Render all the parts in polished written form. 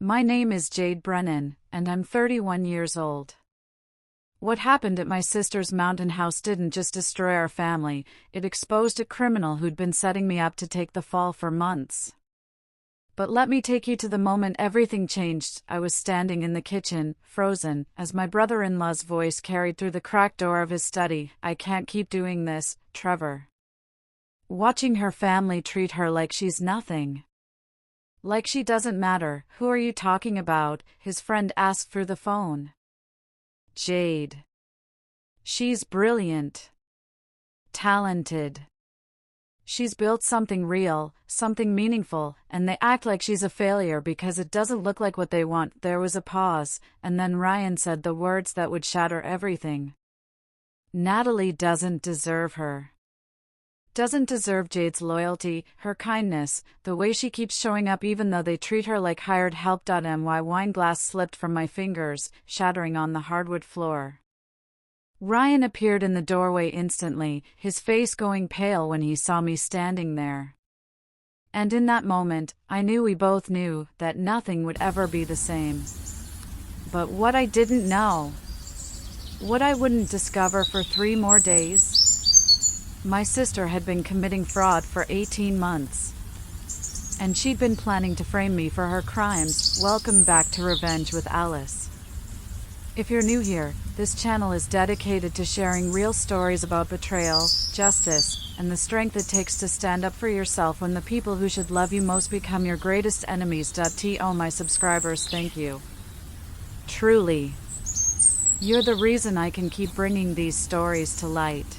My name is Jade Brennan, and I'm 31 years old. What happened at my sister's mountain house didn't just destroy our family, it exposed a criminal who'd been setting me up to take the fall for months. But let me take you to the moment everything changed. I was standing in the kitchen, frozen, as my brother-in-law's voice carried through the cracked door of his study. "I can't keep doing this, Trevor. Watching her family treat her like she's nothing. Like she doesn't matter." "Who are you talking about?" his friend asked through the phone. "Jade. She's brilliant. Talented. She's built something real, something meaningful, and they act like she's a failure because it doesn't look like what they want." There was a pause, and then Ryan said the words that would shatter everything. "Natalie doesn't deserve her. Doesn't deserve Jade's loyalty, her kindness, the way she keeps showing up even though they treat her like hired help." My wine glass slipped from my fingers, shattering on the hardwood floor. Ryan appeared in the doorway instantly, his face going pale when he saw me standing there. And in that moment, I knew we both knew that nothing would ever be the same. But what I didn't know, what I wouldn't discover for 3 more days, my sister had been committing fraud for 18 months. And she'd been planning to frame me for her crimes. Welcome back to Revenge with Alice. If you're new here, this channel is dedicated to sharing real stories about betrayal, justice, and the strength it takes to stand up for yourself when the people who should love you most become your greatest enemies. To my subscribers, thank you. Truly. You're the reason I can keep bringing these stories to light.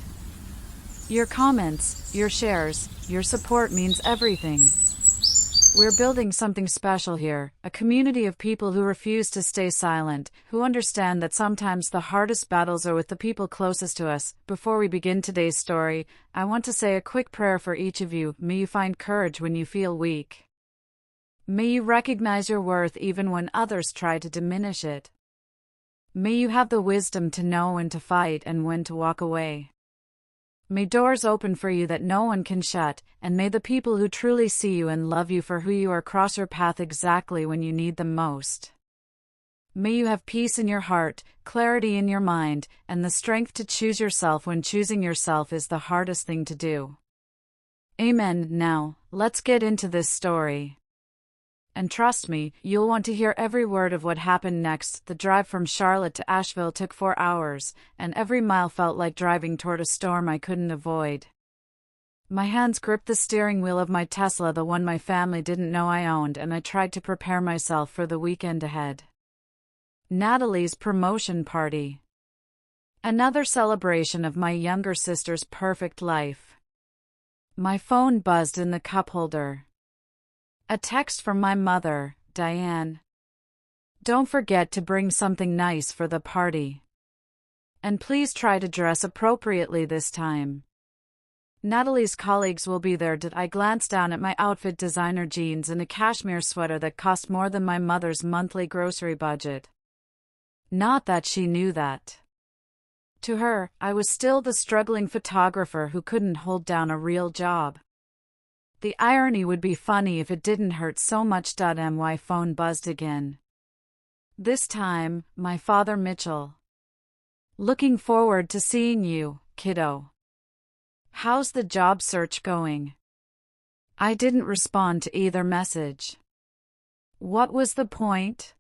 Your comments, your shares, your support means everything. We're building something special here, a community of people who refuse to stay silent, who understand that sometimes the hardest battles are with the people closest to us. Before we begin today's story, I want to say a quick prayer for each of you. May you find courage when you feel weak. May you recognize your worth even when others try to diminish it. May you have the wisdom to know when to fight and when to walk away. May doors open for you that no one can shut, and may the people who truly see you and love you for who you are cross your path exactly when you need them most. May you have peace in your heart, clarity in your mind, and the strength to choose yourself when choosing yourself is the hardest thing to do. Amen. Now, let's get into this story. And trust me, you'll want to hear every word of what happened next. The drive from Charlotte to Asheville took 4 hours, and every mile felt like driving toward a storm I couldn't avoid. My hands gripped the steering wheel of my Tesla, the one my family didn't know I owned, and I tried to prepare myself for the weekend ahead. Natalie's promotion party. Another celebration of my younger sister's perfect life. My phone buzzed in the cup holder. A text from my mother, Diane. "Don't forget to bring something nice for the party. And please try to dress appropriately this time. Natalie's colleagues will be there." I glanced down at my outfit, designer jeans and a cashmere sweater that cost more than my mother's monthly grocery budget. Not that she knew that. To her, I was still the struggling photographer who couldn't hold down a real job. The irony would be funny if it didn't hurt so much. My phone buzzed again. This time, my father Mitchell. "Looking forward to seeing you, kiddo. How's the job search going?" I didn't respond to either message. What was the point?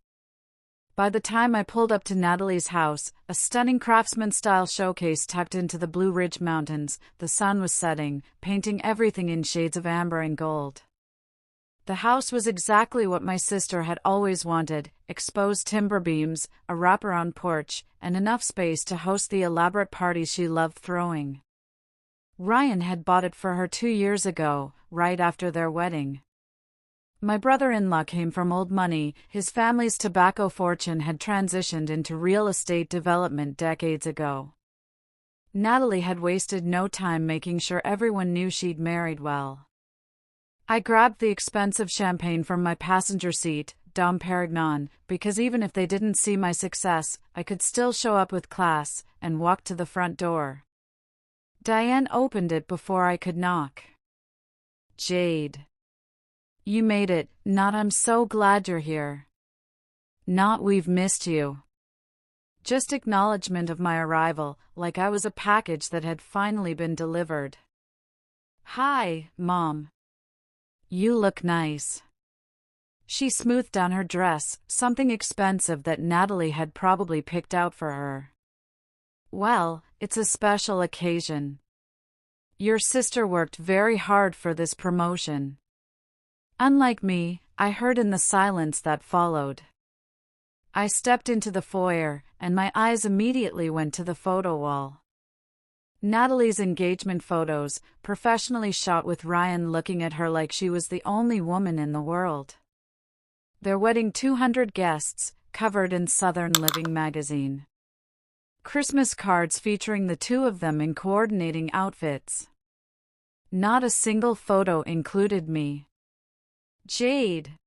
By the time I pulled up to Natalie's house, a stunning craftsman-style showcase tucked into the Blue Ridge Mountains, the sun was setting, painting everything in shades of amber and gold. The house was exactly what my sister had always wanted: exposed timber beams, a wraparound porch, and enough space to host the elaborate parties she loved throwing. Ryan had bought it for her 2 years ago, right after their wedding. My brother-in-law came from old money. His family's tobacco fortune had transitioned into real estate development decades ago. Natalie had wasted no time making sure everyone knew she'd married well. I grabbed the expensive champagne from my passenger seat, Dom Perignon, because even if they didn't see my success, I could still show up with class, and walked to the front door. Diane opened it before I could knock. "Jade. You made it." "Not, I'm so glad you're here." Not "we've missed you." Just acknowledgement of my arrival, like I was a package that had finally been delivered. "Hi, Mom. You look nice." She smoothed down her dress, something expensive that Natalie had probably picked out for her. "Well, it's a special occasion. Your sister worked very hard for this promotion." Unlike me, I heard in the silence that followed. I stepped into the foyer, and my eyes immediately went to the photo wall. Natalie's engagement photos, professionally shot with Ryan looking at her like she was the only woman in the world. Their wedding 200 guests, covered in Southern Living magazine. Christmas cards featuring the two of them in coordinating outfits. Not a single photo included me. "Jade!"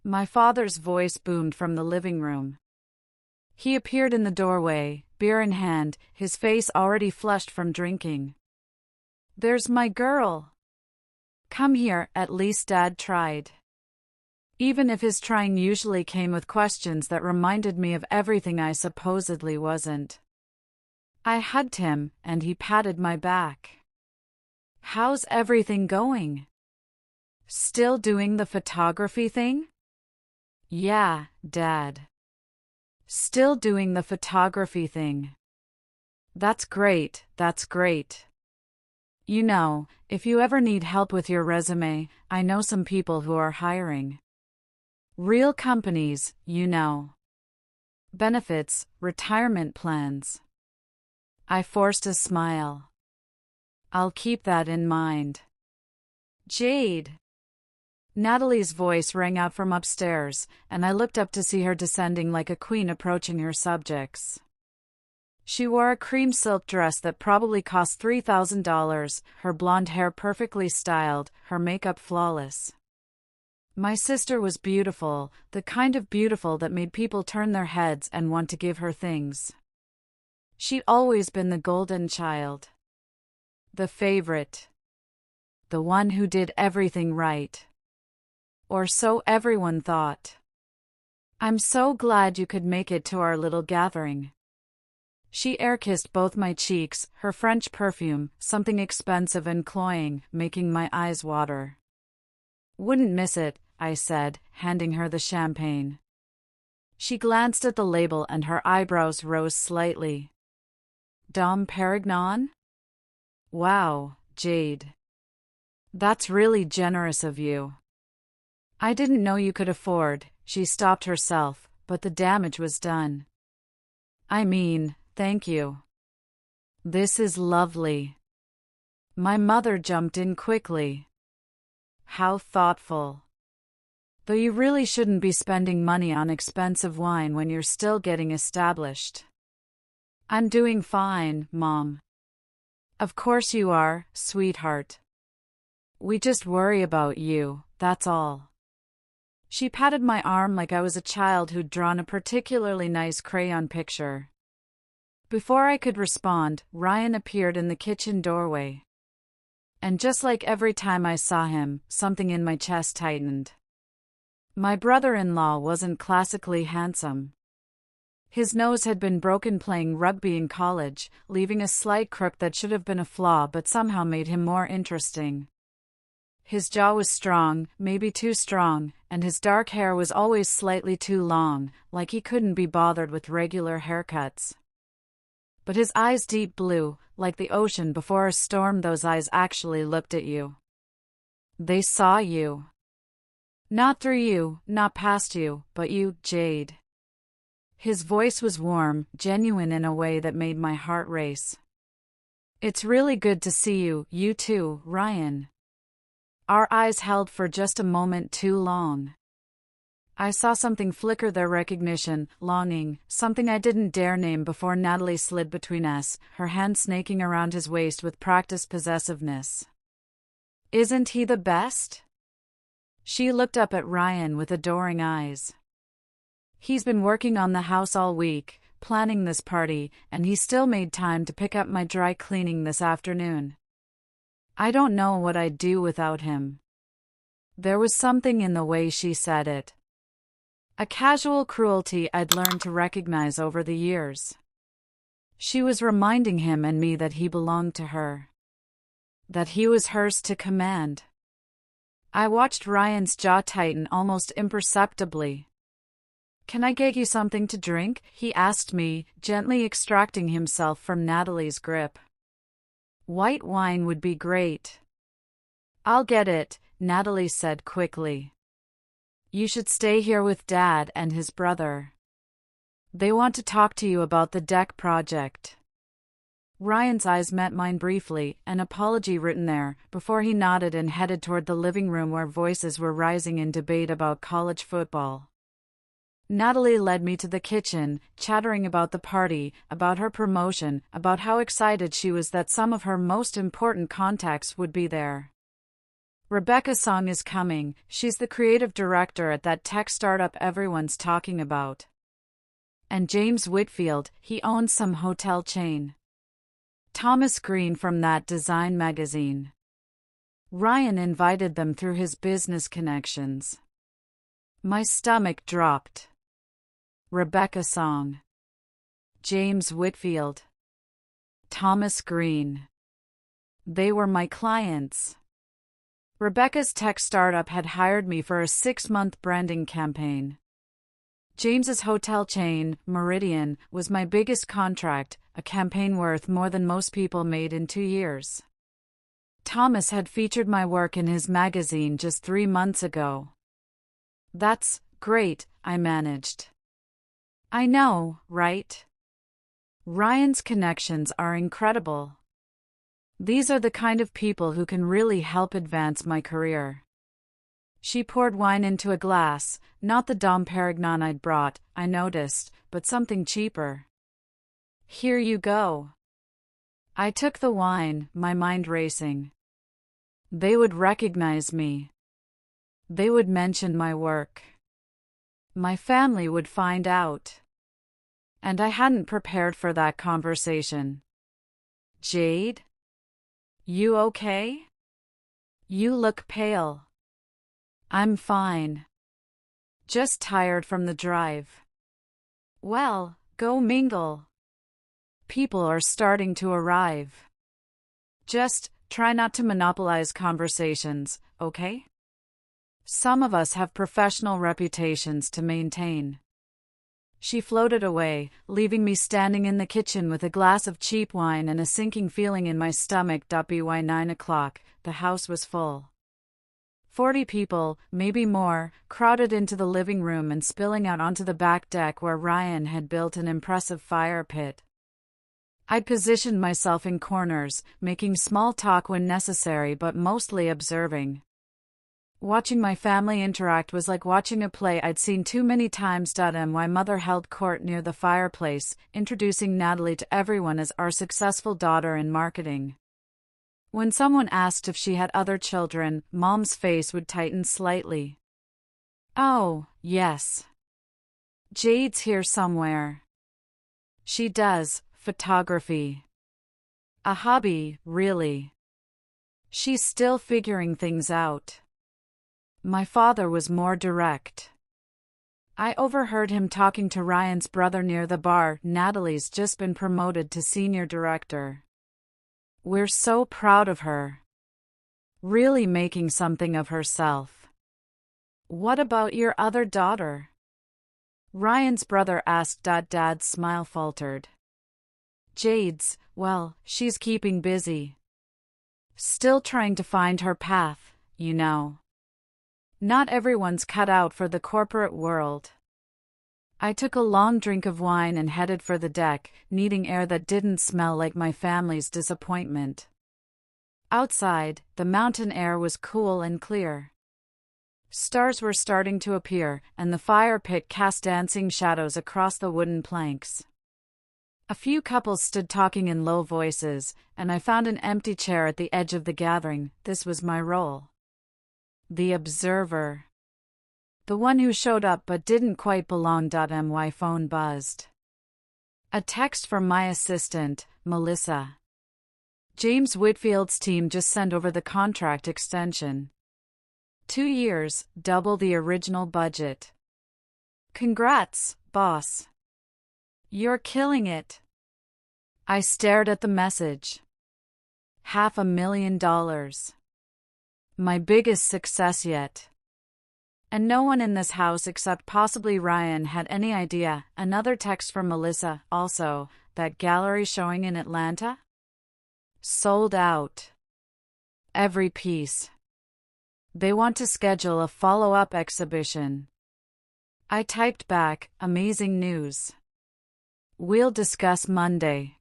My father's voice boomed from the living room. He appeared in the doorway, beer in hand, his face already flushed from drinking. "There's my girl. Come here," at least Dad tried. Even if his trying usually came with questions that reminded me of everything I supposedly wasn't. I hugged him, and he patted my back. "How's everything going? Still doing the photography thing?" "Yeah, Dad. Still doing the photography thing." That's great, that's great. You know, if you ever need help with your resume, I know some people who are hiring. Real companies, you know. Benefits, retirement plans." I forced a smile. "I'll keep that in mind." "Jade!" Natalie's voice rang out from upstairs, and I looked up to see her descending like a queen approaching her subjects. She wore a cream silk dress that probably cost $3,000, her blonde hair perfectly styled, her makeup flawless. My sister was beautiful, the kind of beautiful that made people turn their heads and want to give her things. She'd always been the golden child. The favorite. The one who did everything right. Or so everyone thought. "I'm so glad you could make it to our little gathering." She air-kissed both my cheeks, her French perfume, something expensive and cloying, making my eyes water. "Wouldn't miss it," I said, handing her the champagne. She glanced at the label and her eyebrows rose slightly. "Dom Perignon? Wow, Jade. That's really generous of you." "I didn't know you could afford," she stopped herself, "but the damage was done." "I mean, thank you. This is lovely." My mother jumped in quickly. "How thoughtful. Though you really shouldn't be spending money on expensive wine when you're still getting established." "I'm doing fine, Mom." "Of course you are, sweetheart. We just worry about you, that's all." She patted my arm like I was a child who'd drawn a particularly nice crayon picture. Before I could respond, Ryan appeared in the kitchen doorway. And just like every time I saw him, something in my chest tightened. My brother-in-law wasn't classically handsome. His nose had been broken playing rugby in college, leaving a slight crook that should have been a flaw but somehow made him more interesting. His jaw was strong, maybe too strong, and his dark hair was always slightly too long, like he couldn't be bothered with regular haircuts. But his eyes deep blue, like the ocean before a storm, those eyes actually looked at you. They saw you. Not through you, not past you, but you, Jade. His voice was warm, genuine in a way that made my heart race. "It's really good to see you, you too, Ryan." Our eyes held for just a moment too long. I saw something flicker there, recognition, longing, something I didn't dare name before Natalie slid between us, her hand snaking around his waist with practiced possessiveness. "Isn't he the best?" She looked up at Ryan with adoring eyes. "He's been working on the house all week, planning this party, and he still made time to pick up my dry cleaning this afternoon. I don't know what I'd do without him." There was something in the way she said it. A casual cruelty I'd learned to recognize over the years. She was reminding him and me that he belonged to her. That he was hers to command. I watched Ryan's jaw tighten almost imperceptibly. "Can I get you something to drink?" he asked me, gently extracting himself from Natalie's grip. "White wine would be great." "I'll get it," Natalie said quickly. "You should stay here with Dad and his brother. They want to talk to you about the deck project." Ryan's eyes met mine briefly, an apology written there, before he nodded and headed toward the living room where voices were rising in debate about college football. Natalie led me to the kitchen, chattering about the party, about her promotion, about how excited she was that some of her most important contacts would be there. "Rebecca Song is coming. She's the creative director at that tech startup everyone's talking about. And James Whitfield, he owns some hotel chain. Thomas Green from that design magazine. Ryan invited them through his business connections." My stomach dropped. Rebecca Song. James Whitfield. Thomas Green. They were my clients. Rebecca's tech startup had hired me for a 6-month branding campaign. James's hotel chain, Meridian, was my biggest contract, a campaign worth more than most people made in 2 years. Thomas had featured my work in his magazine just 3 months ago. "That's great," I managed. "I know, right? Ryan's connections are incredible. These are the kind of people who can really help advance my career." She poured wine into a glass, not the Dom Perignon I'd brought, I noticed, but something cheaper. "Here you go." I took the wine, my mind racing. They would recognize me. They would mention my work. My family would find out. And I hadn't prepared for that conversation. "Jade? You okay? You look pale." "I'm fine. Just tired from the drive." "Well, go mingle. People are starting to arrive. Just try not to monopolize conversations, okay? Some of us have professional reputations to maintain." She floated away, leaving me standing in the kitchen with a glass of cheap wine and a sinking feeling in my stomach. By 9 o'clock, the house was full. 40 people, maybe more, crowded into the living room and spilling out onto the back deck where Ryan had built an impressive fire pit. I'd positioned myself in corners, making small talk when necessary but mostly observing. Watching my family interact was like watching a play I'd seen too many times. My mother held court near the fireplace, introducing Natalie to everyone as our successful daughter in marketing. When someone asked if she had other children, Mom's face would tighten slightly. "Oh, yes. Jade's here somewhere. She does photography. A hobby, really. She's still figuring things out." My father was more direct. I overheard him talking to Ryan's brother near the bar. "Natalie's just been promoted to senior director. We're so proud of her. Really making something of herself." "What about your other daughter?" Ryan's brother asked. Dad's smile faltered. "Jade's, well, she's keeping busy. Still trying to find her path, you know. Not everyone's cut out for the corporate world." I took a long drink of wine and headed for the deck, needing air that didn't smell like my family's disappointment. Outside, the mountain air was cool and clear. Stars were starting to appear, and the fire pit cast dancing shadows across the wooden planks. A few couples stood talking in low voices, and I found an empty chair at the edge of the gathering. This was my role. The observer. The one who showed up but didn't quite belong. My phone buzzed. A text from my assistant, Melissa. "James Whitfield's team just sent over the contract extension. 2 years, double the original budget. Congrats, boss. You're killing it. I stared at the message. $500,000. My biggest success yet. And no one in this house except possibly Ryan had any idea. Another text from Melissa, also, that gallery showing in Atlanta? Sold out. Every piece. They want to schedule a follow-up exhibition. I typed back, amazing news. We'll discuss Monday.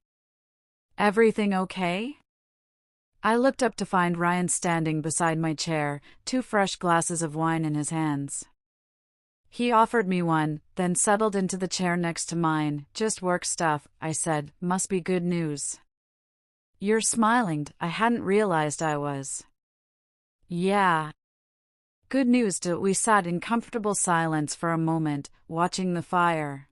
Everything okay? I looked up to find Ryan standing beside my chair, 2 fresh glasses of wine in his hands. He offered me one, then settled into the chair next to mine. Just work stuff, I said. Must be good news. You're smiling. I hadn't realized I was. Yeah. Good news. We sat in comfortable silence for a moment, watching the fire.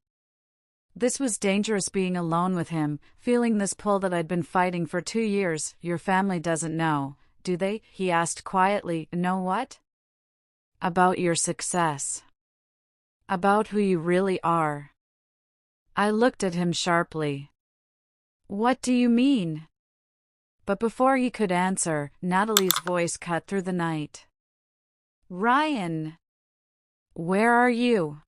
This was dangerous, being alone with him, feeling this pull that I'd been fighting for 2 years. Your family doesn't know, do they? He asked quietly. Know what? About your success. About who you really are. I looked at him sharply. What do you mean? But before he could answer, Natalie's voice cut through the night. Ryan! Where are you?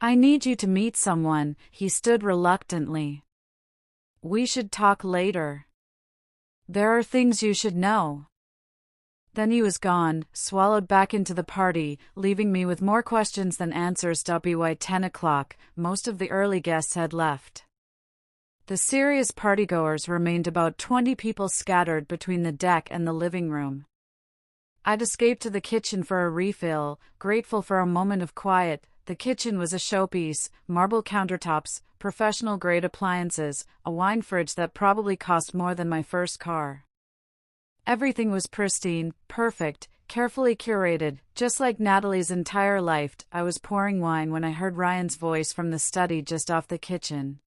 I need you to meet someone. He stood reluctantly. We should talk later. There are things you should know. Then he was gone, swallowed back into the party, leaving me with more questions than answers. By 10 o'clock, most of the early guests had left. The serious partygoers remained, about 20 people scattered between the deck and the living room. I'd escaped to the kitchen for a refill, grateful for a moment of quiet. The kitchen was a showpiece: marble countertops, professional-grade appliances, a wine fridge that probably cost more than my first car. Everything was pristine, perfect, carefully curated, just like Natalie's entire life. I was pouring wine when I heard Ryan's voice from the study just off the kitchen.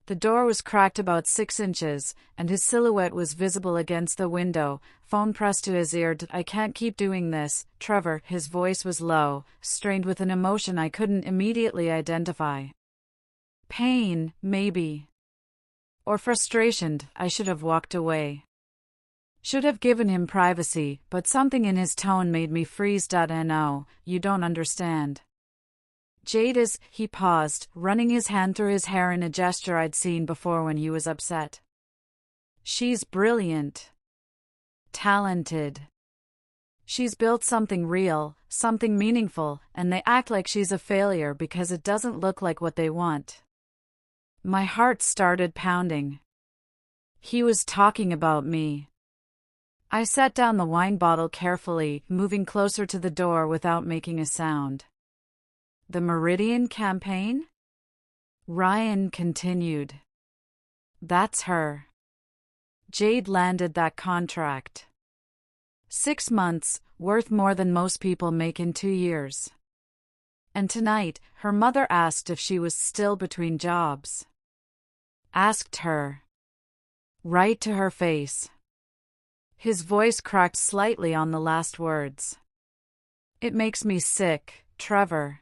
The door was cracked about 6 inches, and his silhouette was visible against the window, phone pressed to his ear. I can't keep doing this, Trevor. His voice was low, strained with an emotion I couldn't immediately identify. Pain, maybe. Or frustration. I should have walked away. Should have given him privacy, but something in his tone made me freeze. No, you don't understand. Jade is, he paused, running his hand through his hair in a gesture I'd seen before when he was upset. She's brilliant. Talented. She's built something real, something meaningful, and they act like she's a failure because it doesn't look like what they want. My heart started pounding. He was talking about me. I set down the wine bottle carefully, moving closer to the door without making a sound. The Meridian campaign? Ryan continued. That's her. Jade landed that contract. 6 months, worth more than most people make in 2 years. And tonight, her mother asked if she was still between jobs. Asked her. Right to her face. His voice cracked slightly on the last words. It makes me sick, Trevor.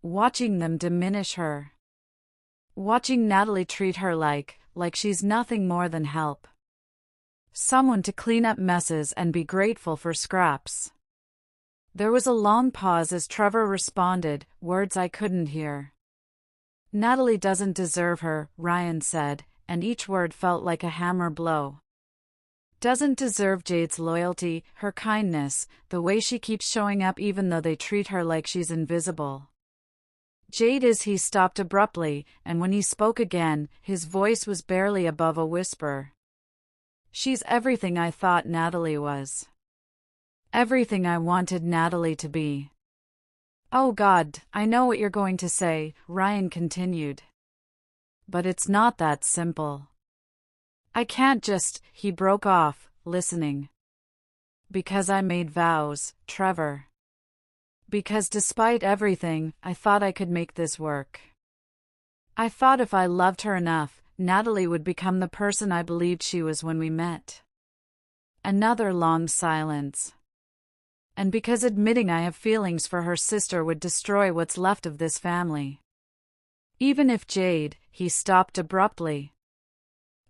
Watching them diminish her. Watching Natalie treat her like she's nothing more than help. Someone to clean up messes and be grateful for scraps. There was a long pause as Trevor responded, words I couldn't hear. Natalie doesn't deserve her, Ryan said, and each word felt like a hammer blow. Doesn't deserve Jade's loyalty, her kindness, the way she keeps showing up even though they treat her like she's invisible. Jade is. He stopped abruptly, and when he spoke again, his voice was barely above a whisper. She's everything I thought Natalie was. Everything I wanted Natalie to be. Oh God, I know what you're going to say, Ryan continued. But it's not that simple. I can't just, he broke off, listening. Because I made vows, Trevor. Because despite everything, I thought I could make this work. I thought if I loved her enough, Natalie would become the person I believed she was when we met. Another long silence. And because admitting I have feelings for her sister would destroy what's left of this family. Even if Jade, he stopped abruptly.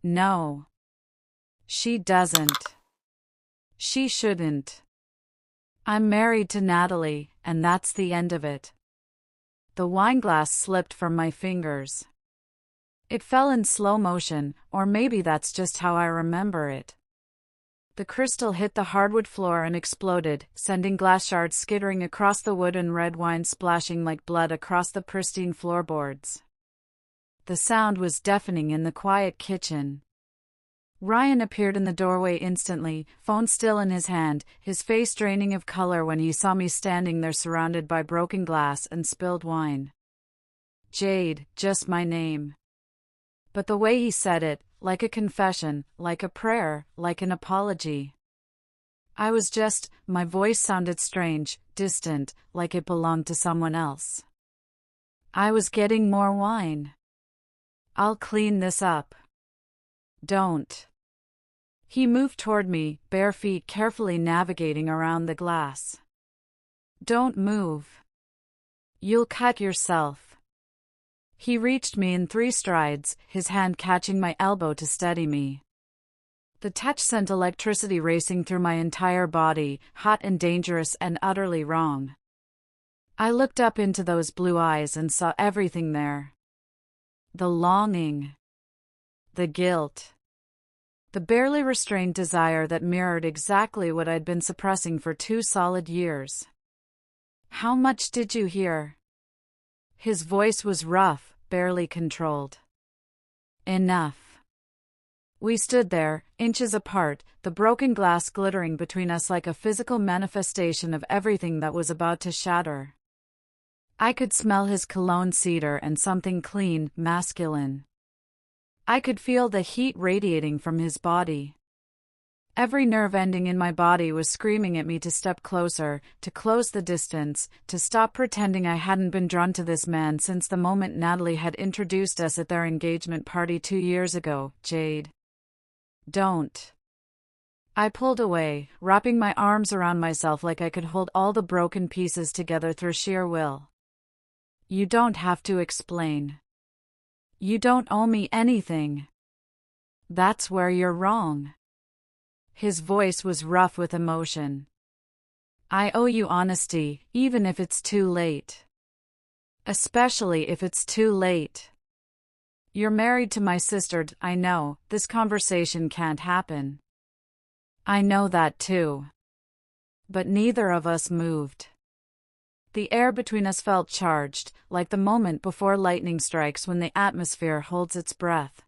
No. She doesn't. She shouldn't. I'm married to Natalie, and that's the end of it. The wineglass slipped from my fingers. It fell in slow motion, or maybe that's just how I remember it. The crystal hit the hardwood floor and exploded, sending glass shards skittering across the wood and red wine splashing like blood across the pristine floorboards. The sound was deafening in the quiet kitchen. Ryan appeared in the doorway instantly, phone still in his hand, his face draining of color when he saw me standing there surrounded by broken glass and spilled wine. Jade, just my name. But the way he said it, like a confession, like a prayer, like an apology. My voice sounded strange, distant, like it belonged to someone else. I was getting more wine. I'll clean this up. Don't. He moved toward me, bare feet carefully navigating around the glass. Don't move. You'll cut yourself. He reached me in 3 strides, his hand catching my elbow to steady me. The touch sent electricity racing through my entire body, hot and dangerous and utterly wrong. I looked up into those blue eyes and saw everything there. The longing. The guilt. The barely restrained desire that mirrored exactly what I'd been suppressing for 2 solid years. How much did you hear? His voice was rough, barely controlled. Enough. We stood there, inches apart, the broken glass glittering between us like a physical manifestation of everything that was about to shatter. I could smell his cologne cedar and something clean, masculine. I could feel the heat radiating from his body. Every nerve ending in my body was screaming at me to step closer, to close the distance, to stop pretending I hadn't been drawn to this man since the moment Natalie had introduced us at their engagement party 2 years ago. Jade. Don't. I pulled away, wrapping my arms around myself like I could hold all the broken pieces together through sheer will. You don't have to explain. You don't owe me anything. That's where you're wrong. His voice was rough with emotion. I owe you honesty, even if it's too late. Especially if it's too late. You're married to my sister. I know, this conversation can't happen. I know that too. But neither of us moved. The air between us felt charged, like the moment before lightning strikes when the atmosphere holds its breath.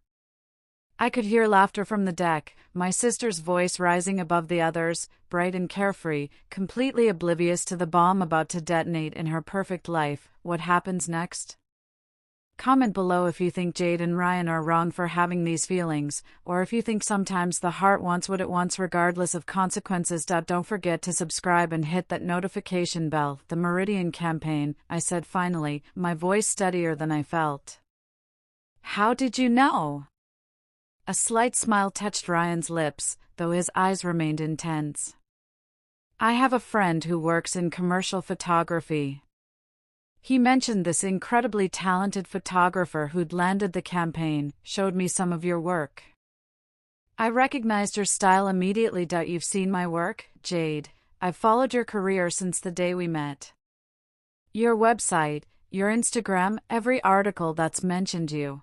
I could hear laughter from the deck, my sister's voice rising above the others, bright and carefree, completely oblivious to the bomb about to detonate in her perfect life. What happens next? Comment below if you think Jade and Ryan are wrong for having these feelings, or if you think sometimes the heart wants what it wants regardless of consequences. Don't forget to subscribe and hit that notification bell. The Meridian campaign, I said finally, my voice steadier than I felt. How did you know? A slight smile touched Ryan's lips, though his eyes remained intense. I have a friend who works in commercial photography. He mentioned this incredibly talented photographer who'd landed the campaign, showed me some of your work. I recognized your style immediately. You've seen my work, Jade. I've followed your career since the day we met. Your website, your Instagram, every article that's mentioned you.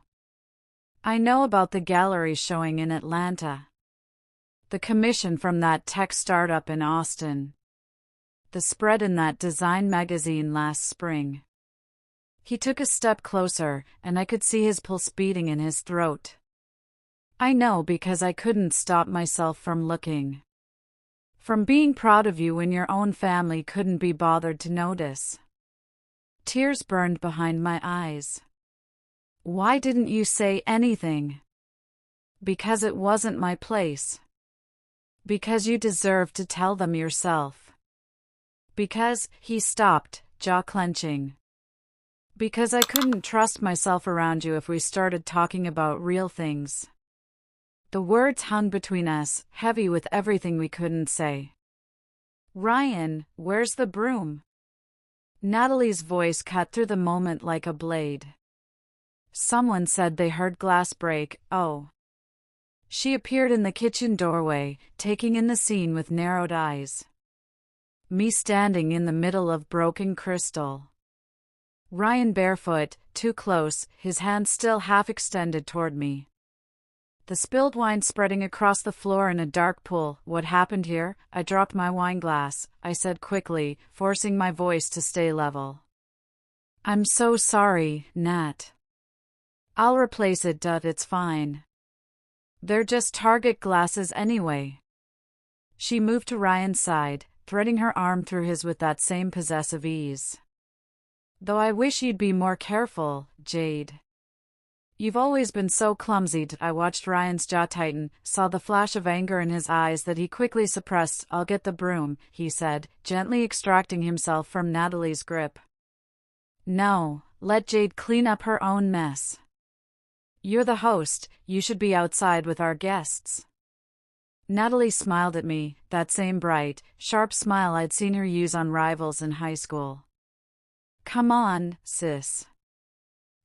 I know about the gallery showing in Atlanta. The commission from that tech startup in Austin. The spread in that design magazine last spring. He took a step closer, and I could see his pulse beating in his throat. I know because I couldn't stop myself from looking. From being proud of you when your own family couldn't be bothered to notice. Tears burned behind my eyes. Why didn't you say anything? Because it wasn't my place. Because you deserved to tell them yourself. Because, he stopped, jaw clenching. Because I couldn't trust myself around you if we started talking about real things. The words hung between us, heavy with everything we couldn't say. Ryan, where's the broom? Natalie's voice cut through the moment like a blade. Someone said they heard glass break. Oh. She appeared in the kitchen doorway, taking in the scene with narrowed eyes. Me standing in the middle of broken crystal. Ryan barefoot, too close, his hand still half extended toward me. The spilled wine spreading across the floor in a dark pool. What happened here? I dropped my wine glass, I said quickly, forcing my voice to stay level. I'm so sorry, Nat. I'll replace it, it's fine. They're just Target glasses anyway. She moved to Ryan's side, threading her arm through his with that same possessive ease. Though I wish you'd be more careful, Jade. You've always been so clumsy. I watched Ryan's jaw tighten, saw the flash of anger in his eyes that he quickly suppressed. I'll get the broom, he said, gently extracting himself from Natalie's grip. No, let Jade clean up her own mess. You're the host, you should be outside with our guests. Natalie smiled at me, that same bright, sharp smile I'd seen her use on rivals in high school. Come on, sis.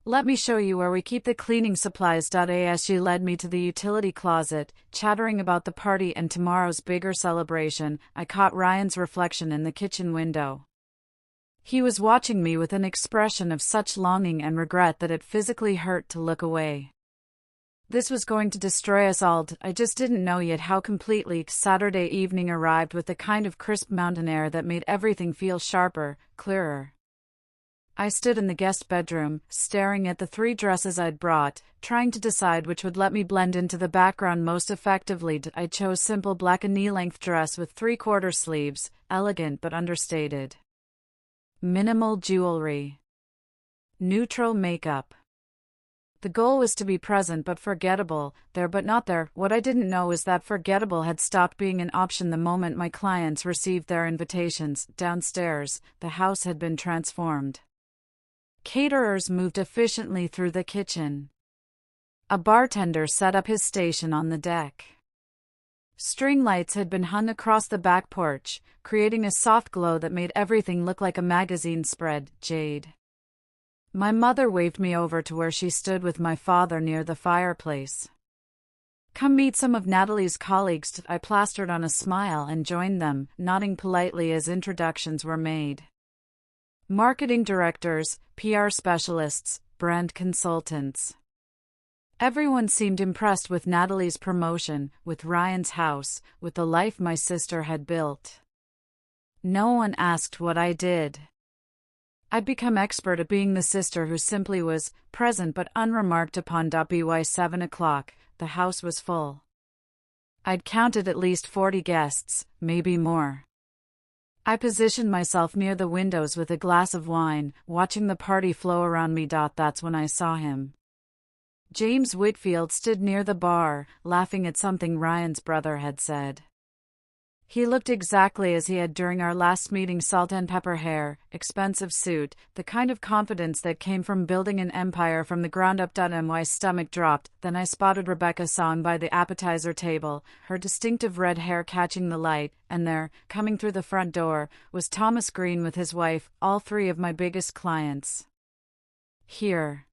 Let me show you where we keep the cleaning supplies. As she led me to the utility closet, chattering about the party and tomorrow's bigger celebration, I caught Ryan's reflection in the kitchen window. He was watching me with an expression of such longing and regret that it physically hurt to look away. This was going to destroy us all. I just didn't know yet how completely. Saturday evening arrived with the kind of crisp mountain air that made everything feel sharper, clearer. I stood in the guest bedroom, staring at the 3 dresses I'd brought, trying to decide which would let me blend into the background most effectively. I chose simple black knee-length dress with 3/4 sleeves, elegant but understated. Minimal jewelry. Neutral makeup. The goal was to be present but forgettable, there but not there. What I didn't know is that forgettable had stopped being an option the moment my clients received their invitations. Downstairs, the house had been transformed. Caterers moved efficiently through the kitchen. A bartender set up his station on the deck. String lights had been hung across the back porch, creating a soft glow that made everything look like a magazine spread. Jade. My mother waved me over to where she stood with my father near the fireplace. Come meet some of Natalie's colleagues. I plastered on a smile and joined them, nodding politely as introductions were made. Marketing directors, PR specialists, brand consultants. Everyone seemed impressed with Natalie's promotion, with Ryan's house, with the life my sister had built. No one asked what I did. I'd become expert at being the sister who simply was, present but unremarked upon. By 7 o'clock, the house was full. I'd counted at least 40 guests, maybe more. I positioned myself near the windows with a glass of wine, watching the party flow around me. That's when I saw him. James Whitfield stood near the bar, laughing at something Ryan's brother had said. He looked exactly as he had during our last meeting. Salt and pepper hair, expensive suit, the kind of confidence that came from building an empire from the ground up. My stomach dropped. Then I spotted Rebecca Song by the appetizer table, her distinctive red hair catching the light, and there, coming through the front door, was Thomas Green with his wife, all 3 of my biggest clients. Here.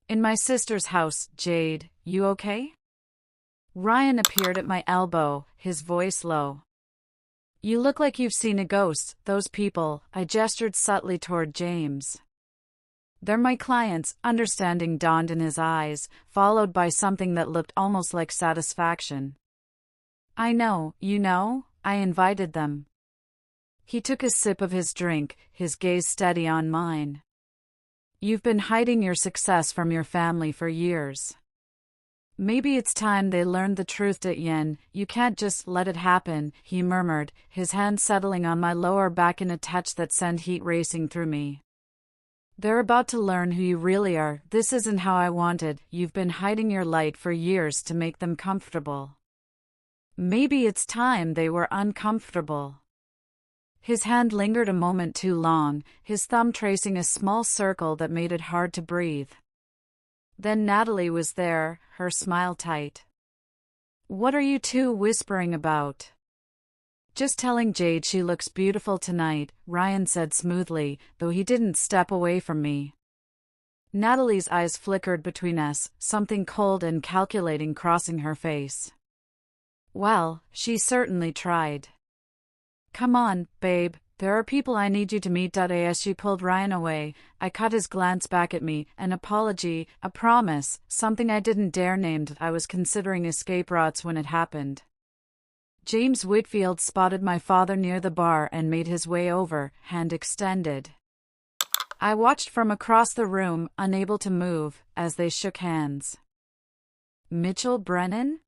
In my sister's house. Jade, you okay? Ryan appeared at my elbow, his voice low. You look like you've seen a ghost. Those people. I gestured subtly toward James. They're my clients. Understanding dawned in his eyes, followed by something that looked almost like satisfaction. I know, I invited them. He took a sip of his drink, his gaze steady on mine. You've been hiding your success from your family for years. Maybe it's time they learned the truth. Yen, you can't just let it happen, he murmured, his hand settling on my lower back in a touch that sent heat racing through me. They're about to learn who you really are. This isn't how I wanted. You've been hiding your light for years to make them comfortable. Maybe it's time they were uncomfortable. His hand lingered a moment too long, his thumb tracing a small circle that made it hard to breathe. Then Natalie was there, her smile tight. What are you two whispering about? Just telling Jade she looks beautiful tonight, Ryan said smoothly, though he didn't step away from me. Natalie's eyes flickered between us, something cold and calculating crossing her face. Well, she certainly tried. Come on, babe, there are people I need you to meet. As she pulled Ryan away, I caught his glance back at me, an apology, a promise, something I didn't dare name. I was considering escape routes when it happened. James Whitfield spotted my father near the bar and made his way over, hand extended. I watched from across the room, unable to move, as they shook hands. Mitchell Brennan?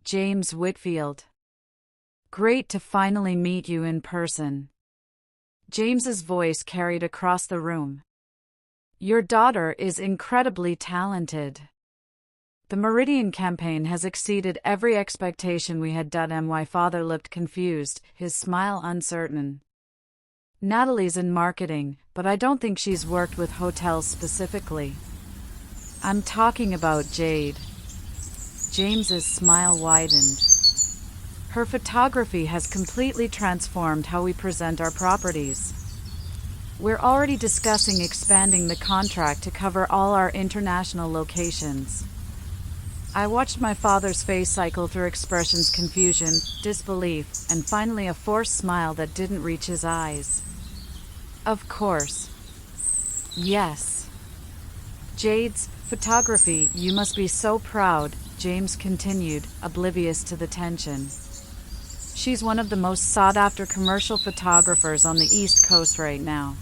James Whitfield. Great to finally meet you in person. James's voice carried across the room. Your daughter is incredibly talented. The Meridian campaign has exceeded every expectation we had. My father looked confused, his smile uncertain. Natalie's in marketing, but I don't think she's worked with hotels specifically. I'm talking about Jade. James's smile widened. Her photography has completely transformed how we present our properties. We're already discussing expanding the contract to cover all our international locations. I watched my father's face cycle through expressions: confusion, disbelief, and finally a forced smile that didn't reach his eyes. Of course. Yes. Jade's photography, you must be so proud, James continued, oblivious to the tension. She's one of the most sought-after commercial photographers on the East Coast right now.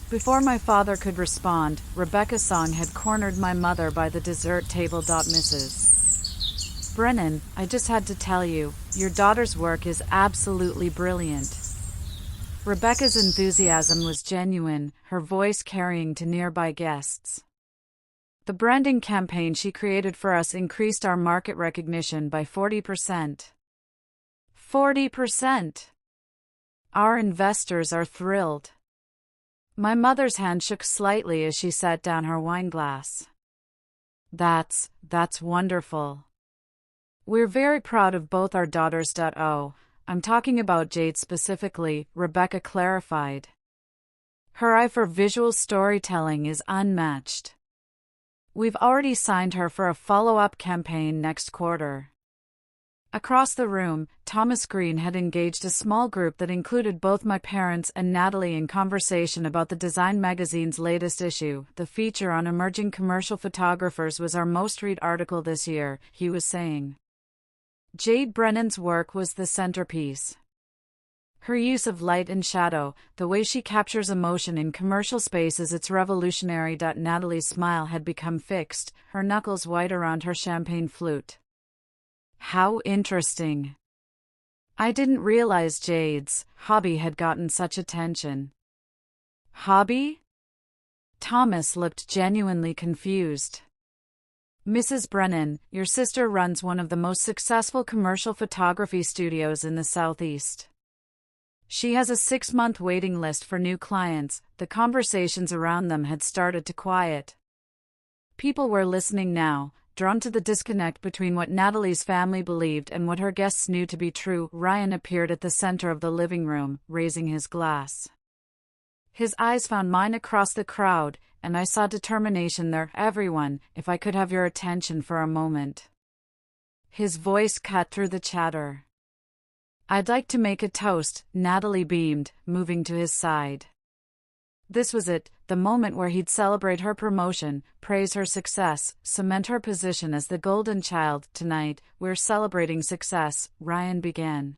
Before my father could respond, Rebecca's song had cornered my mother by the dessert table. Mrs. Brennan, I just had to tell you, your daughter's work is absolutely brilliant. Rebecca's enthusiasm was genuine, her voice carrying to nearby guests. The branding campaign she created for us increased our market recognition by 40%. 40%! Our investors are thrilled. My mother's hand shook slightly as she set down her wine glass. That's wonderful. We're very proud of both our daughters. I'm talking about Jade specifically, Rebecca clarified. Her eye for visual storytelling is unmatched. We've already signed her for a follow-up campaign next quarter. Across the room, Thomas Green had engaged a small group that included both my parents and Natalie in conversation about the Design magazine's latest issue. The feature on emerging commercial photographers was our most read article this year, he was saying. Jade Brennan's work was the centerpiece. Her use of light and shadow, the way she captures emotion in commercial spaces, it's revolutionary. Natalie's smile had become fixed, her knuckles white around her champagne flute. How interesting. I didn't realize Jade's hobby had gotten such attention. Hobby? Thomas looked genuinely confused. Mrs. Brennan, your sister runs one of the most successful commercial photography studios in the Southeast. She has a 6-month waiting list for new clients. The conversations around them had started to quiet. People were listening now, drawn to the disconnect between what Natalie's family believed and what her guests knew to be true. Ryan appeared at the center of the living room, raising his glass. His eyes found mine across the crowd, and I saw determination there. Everyone, if I could have your attention for a moment. His voice cut through the chatter. I'd like to make a toast, Natalie beamed, moving to his side. This was it, the moment where he'd celebrate her promotion, praise her success, cement her position as the golden child. Tonight, we're celebrating success, Ryan began.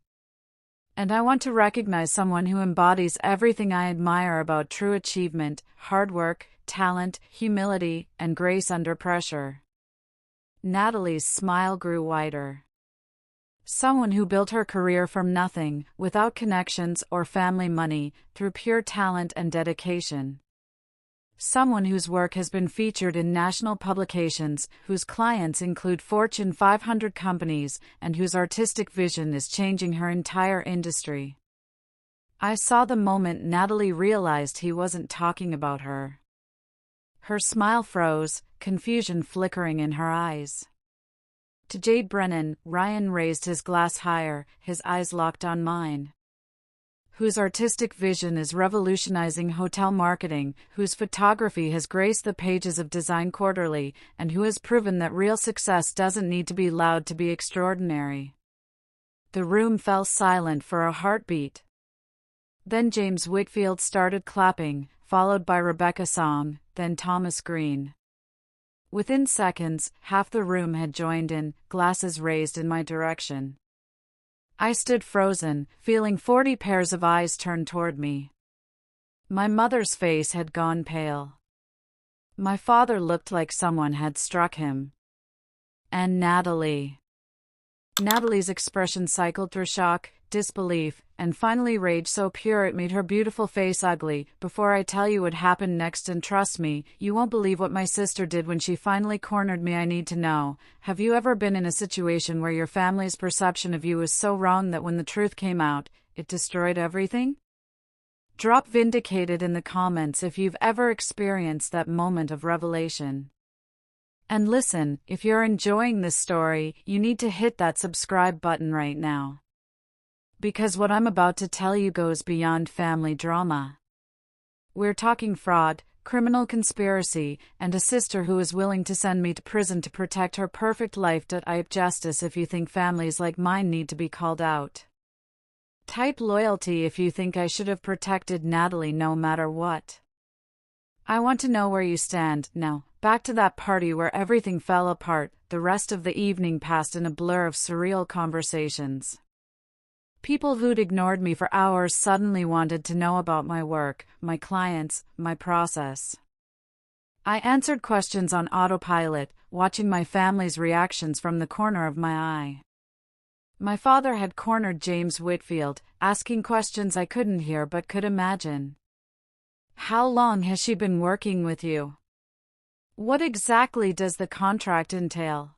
And I want to recognize someone who embodies everything I admire about true achievement: hard work, talent, humility, and grace under pressure. Natalie's smile grew wider. Someone who built her career from nothing, without connections or family money, through pure talent and dedication. Someone whose work has been featured in national publications, whose clients include Fortune 500 companies, and whose artistic vision is changing her entire industry. I saw the moment Natalie realized he wasn't talking about her. Her smile froze, confusion flickering in her eyes. To Jade Brennan, Ryan raised his glass higher, his eyes locked on mine. Whose artistic vision is revolutionizing hotel marketing, whose photography has graced the pages of Design Quarterly, and who has proven that real success doesn't need to be loud to be extraordinary. The room fell silent for a heartbeat. Then James Whitfield started clapping, followed by Rebecca Song, then Thomas Green. Within seconds, half the room had joined in, glasses raised in my direction. I stood frozen, feeling 40 pairs of eyes turn toward me. My mother's face had gone pale. My father looked like someone had struck him. And Natalie. Natalie's expression cycled through shock, disbelief, and finally rage so pure it made her beautiful face ugly. Before I tell you what happened next, and trust me, you won't believe what my sister did when she finally cornered me, I need to know. Have you ever been in a situation where your family's perception of you was so wrong that when the truth came out, it destroyed everything? Drop vindicated in the comments if you've ever experienced that moment of revelation. And listen, if you're enjoying this story, you need to hit that subscribe button right now. Because what I'm about to tell you goes beyond family drama. We're talking fraud, criminal conspiracy, and a sister who is willing to send me to prison to protect her perfect life. I have justice if you think families like mine need to be called out. Type loyalty if you think I should have protected Natalie no matter what. I want to know where you stand. Now, back to that party where everything fell apart. The rest of the evening passed in a blur of surreal conversations. People who'd ignored me for hours suddenly wanted to know about my work, my clients, my process. I answered questions on autopilot, watching my family's reactions from the corner of my eye. My father had cornered James Whitfield, asking questions I couldn't hear but could imagine. How long has she been working with you? What exactly does the contract entail?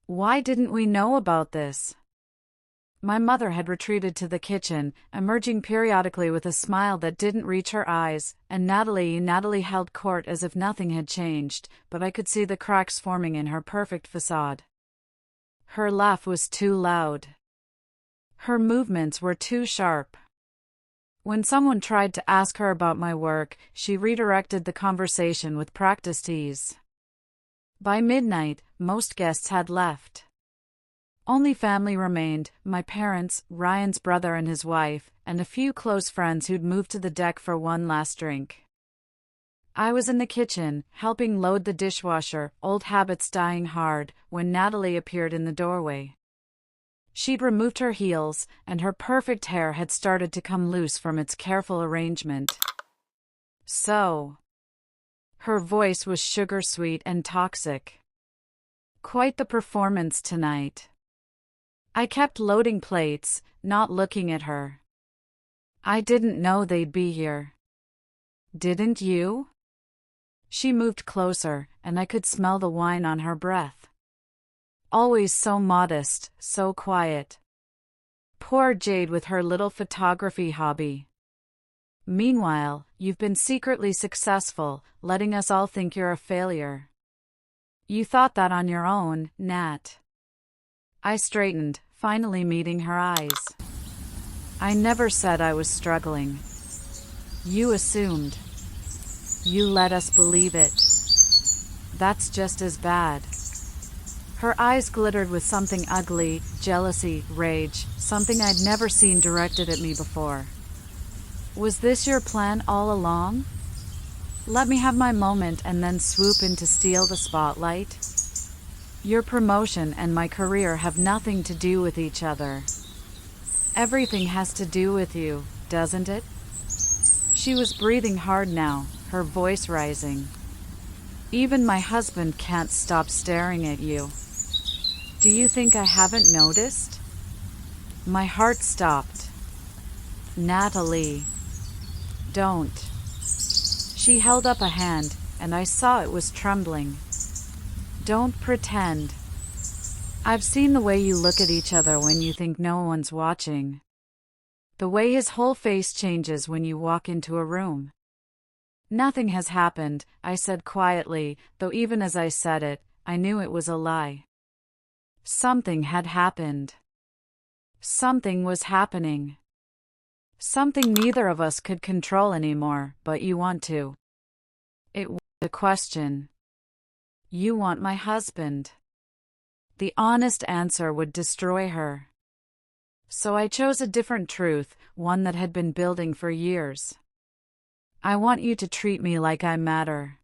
Why didn't we know about this? My mother had retreated to the kitchen, emerging periodically with a smile that didn't reach her eyes, and Natalie held court as if nothing had changed, but I could see the cracks forming in her perfect facade. Her laugh was too loud. Her movements were too sharp. When someone tried to ask her about my work, she redirected the conversation with practiced ease. By midnight, most guests had left. Only family remained, my parents, Ryan's brother and his wife, and a few close friends who'd moved to the deck for one last drink. I was in the kitchen, helping load the dishwasher, old habits dying hard, when Natalie appeared in the doorway. She'd removed her heels, and her perfect hair had started to come loose from its careful arrangement. So. Her voice was sugar-sweet and toxic. Quite the performance tonight. I kept loading plates, not looking at her. I didn't know they'd be here. Didn't you? She moved closer, and I could smell the wine on her breath. Always so modest, so quiet. Poor Jade with her little photography hobby. Meanwhile, you've been secretly successful, letting us all think you're a failure. You thought that on your own, Nat. I straightened, finally meeting her eyes. I never said I was struggling. You assumed. You let us believe it. That's just as bad. Her eyes glittered with something ugly, jealousy, rage, something I'd never seen directed at me before. Was this your plan all along? Let me have my moment and then swoop in to steal the spotlight? Your promotion and my career have nothing to do with each other. Everything has to do with you, doesn't it? She was breathing hard now, her voice rising. Even my husband can't stop staring at you. Do you think I haven't noticed? My heart stopped. Natalie. Don't. She held up a hand, and I saw it was trembling. Don't pretend. I've seen the way you look at each other when you think no one's watching. The way his whole face changes when you walk into a room. Nothing has happened, I said quietly, though even as I said it, I knew it was a lie. Something had happened. Something was happening. Something neither of us could control anymore, but you want to. It was the question. You want my husband. The honest answer would destroy her. So I chose a different truth, one that had been building for years. I want you to treat me like I matter.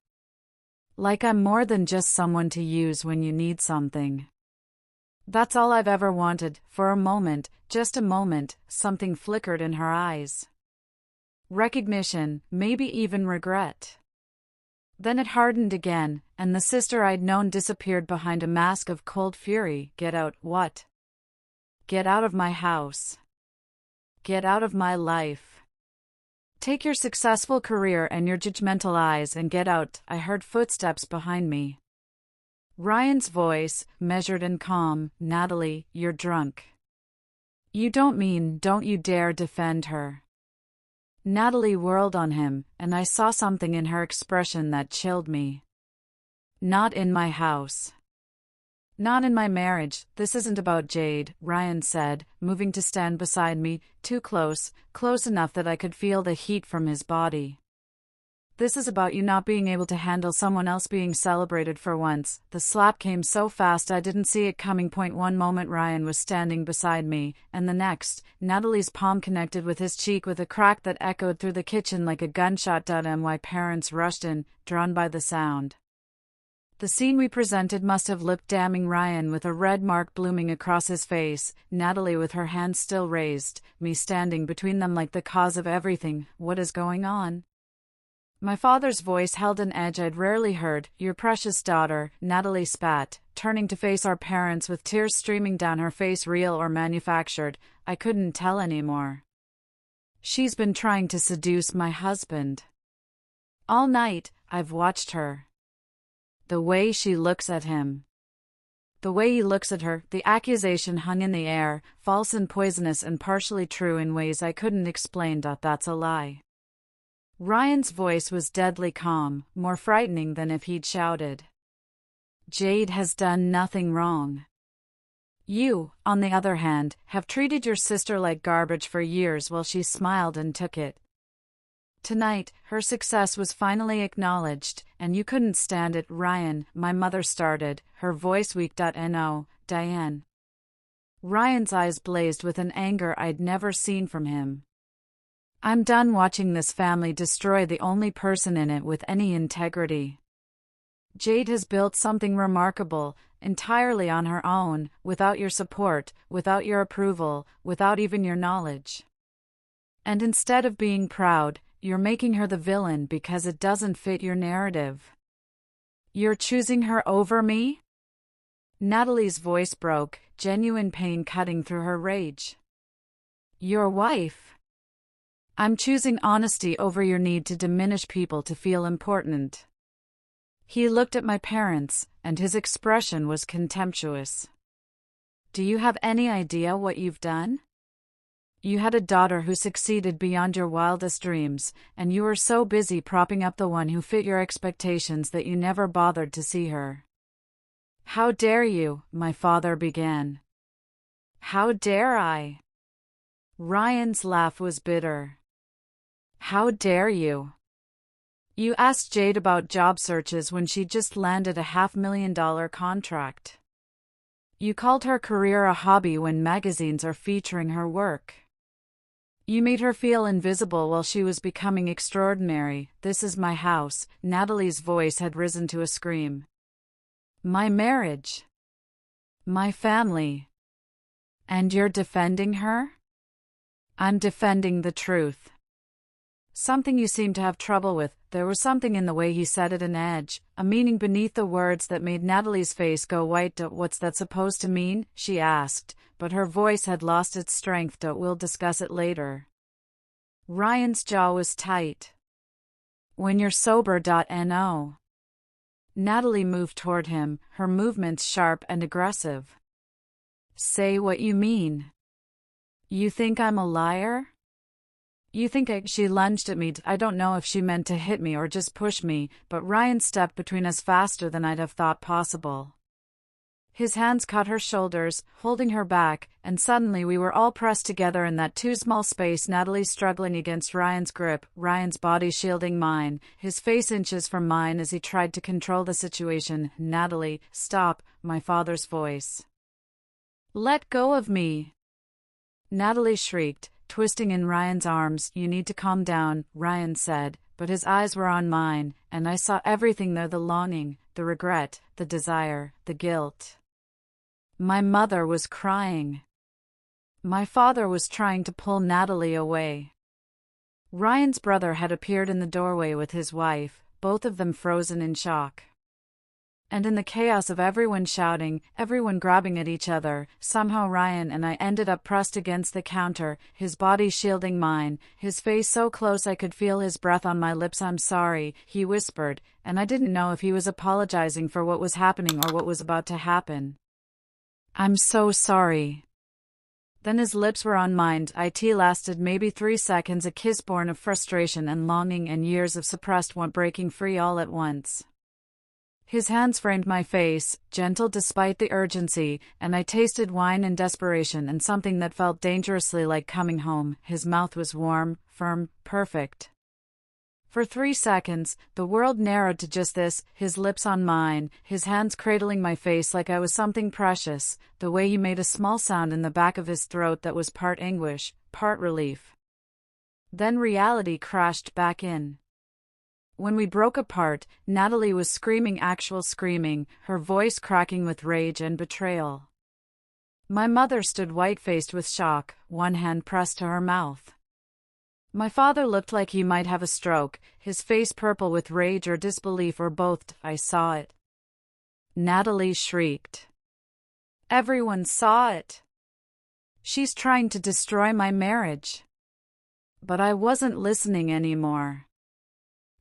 Like I'm more than just someone to use when you need something. That's all I've ever wanted. For a moment, just a moment, something flickered in her eyes. Recognition, maybe even regret. Then it hardened again, and the sister I'd known disappeared behind a mask of cold fury. Get out, what? Get out of my house. Get out of my life. Take your successful career and your judgmental eyes and get out. I heard footsteps behind me. Ryan's voice, measured and calm. Natalie, you're drunk. You don't you dare defend her. Natalie whirled on him, and I saw something in her expression that chilled me. Not in my house. Not in my marriage. This isn't about Jade, Ryan said, moving to stand beside me, too close, close enough that I could feel the heat from his body. This is about you not being able to handle someone else being celebrated for once. The slap came so fast I didn't see it coming. One moment Ryan was standing beside me, and the next, Natalie's palm connected with his cheek with a crack that echoed through the kitchen like a gunshot. My parents rushed in, drawn by the sound. The scene we presented must have looked damning. Ryan with a red mark blooming across his face, Natalie with her hands still raised, me standing between them like the cause of everything. What is going on? My father's voice held an edge I'd rarely heard. Your precious daughter, Natalie spat, turning to face our parents with tears streaming down her face. Real or manufactured, I couldn't tell anymore. She's been trying to seduce my husband. All night, I've watched her. The way she looks at him. The way he looks at her. The accusation hung in the air, false and poisonous and partially true in ways I couldn't explain. That's a lie. Ryan's voice was deadly calm, more frightening than if he'd shouted. Jade has done nothing wrong. You, on the other hand, have treated your sister like garbage for years. While she smiled and took it. Tonight, her success was finally acknowledged, and you couldn't stand it. Ryan, my mother started, her voice weak. No, Diane. Ryan's eyes blazed with an anger I'd never seen from him. I'm done watching this family destroy the only person in it with any integrity. Jade has built something remarkable, entirely on her own, without your support, without your approval, without even your knowledge. And instead of being proud, you're making her the villain because it doesn't fit your narrative. You're choosing her over me? Natalie's voice broke, genuine pain cutting through her rage. Your wife. I'm choosing honesty over your need to diminish people to feel important. He looked at my parents, and his expression was contemptuous. Do you have any idea what you've done? You had a daughter who succeeded beyond your wildest dreams, and you were so busy propping up the one who fit your expectations that you never bothered to see her. How dare you, my father began. How dare I? Ryan's laugh was bitter. How dare you? You asked Jade about job searches when she just landed a $500,000 contract. You called her career a hobby when magazines are featuring her work. You made her feel invisible while she was becoming extraordinary. This is my house. Natalie's voice had risen to a scream. My marriage. My family. And you're defending her? I'm defending the truth. Something you seem to have trouble with. There was something in the way he said it, an edge, a meaning beneath the words that made Natalie's face go white. What's that supposed to mean? She asked, but her voice had lost its strength. We'll discuss it later. Ryan's jaw was tight. When you're sober. No. Natalie moved toward him, her movements sharp and aggressive. Say what you mean. You think I'm a liar? You think She lunged at me. I don't know if she meant to hit me or just push me, but Ryan stepped between us faster than I'd have thought possible. His hands caught her shoulders, holding her back, and suddenly we were all pressed together in that too small space. Natalie struggling against Ryan's grip, Ryan's body shielding mine, his face inches from mine as he tried to control the situation. "Natalie, stop," my father's voice. "Let go of me," Natalie shrieked, twisting in Ryan's arms. "You need to calm down," Ryan said, but his eyes were on mine, and I saw everything there: the longing, the regret, the desire, the guilt. My mother was crying. My father was trying to pull Natalie away. Ryan's brother had appeared in the doorway with his wife, both of them frozen in shock. And in the chaos of everyone shouting, everyone grabbing at each other, somehow Ryan and I ended up pressed against the counter, his body shielding mine, his face so close I could feel his breath on my lips. "I'm sorry," he whispered, and I didn't know if he was apologizing for what was happening or what was about to happen. "I'm so sorry." Then his lips were on mine. It lasted maybe 3 seconds, a kiss born of frustration and longing and years of suppressed want breaking free all at once. His hands framed my face, gentle despite the urgency, and I tasted wine and desperation and something that felt dangerously like coming home. His mouth was warm, firm, perfect. For 3 seconds, the world narrowed to just this, his lips on mine, his hands cradling my face like I was something precious, the way he made a small sound in the back of his throat that was part anguish, part relief. Then reality crashed back in. When we broke apart, Natalie was screaming, actual screaming, her voice cracking with rage and betrayal. My mother stood white-faced with shock, one hand pressed to her mouth. My father looked like he might have a stroke, his face purple with rage or disbelief or both. I saw it. Natalie shrieked. Everyone saw it. "She's trying to destroy my marriage." But I wasn't listening anymore.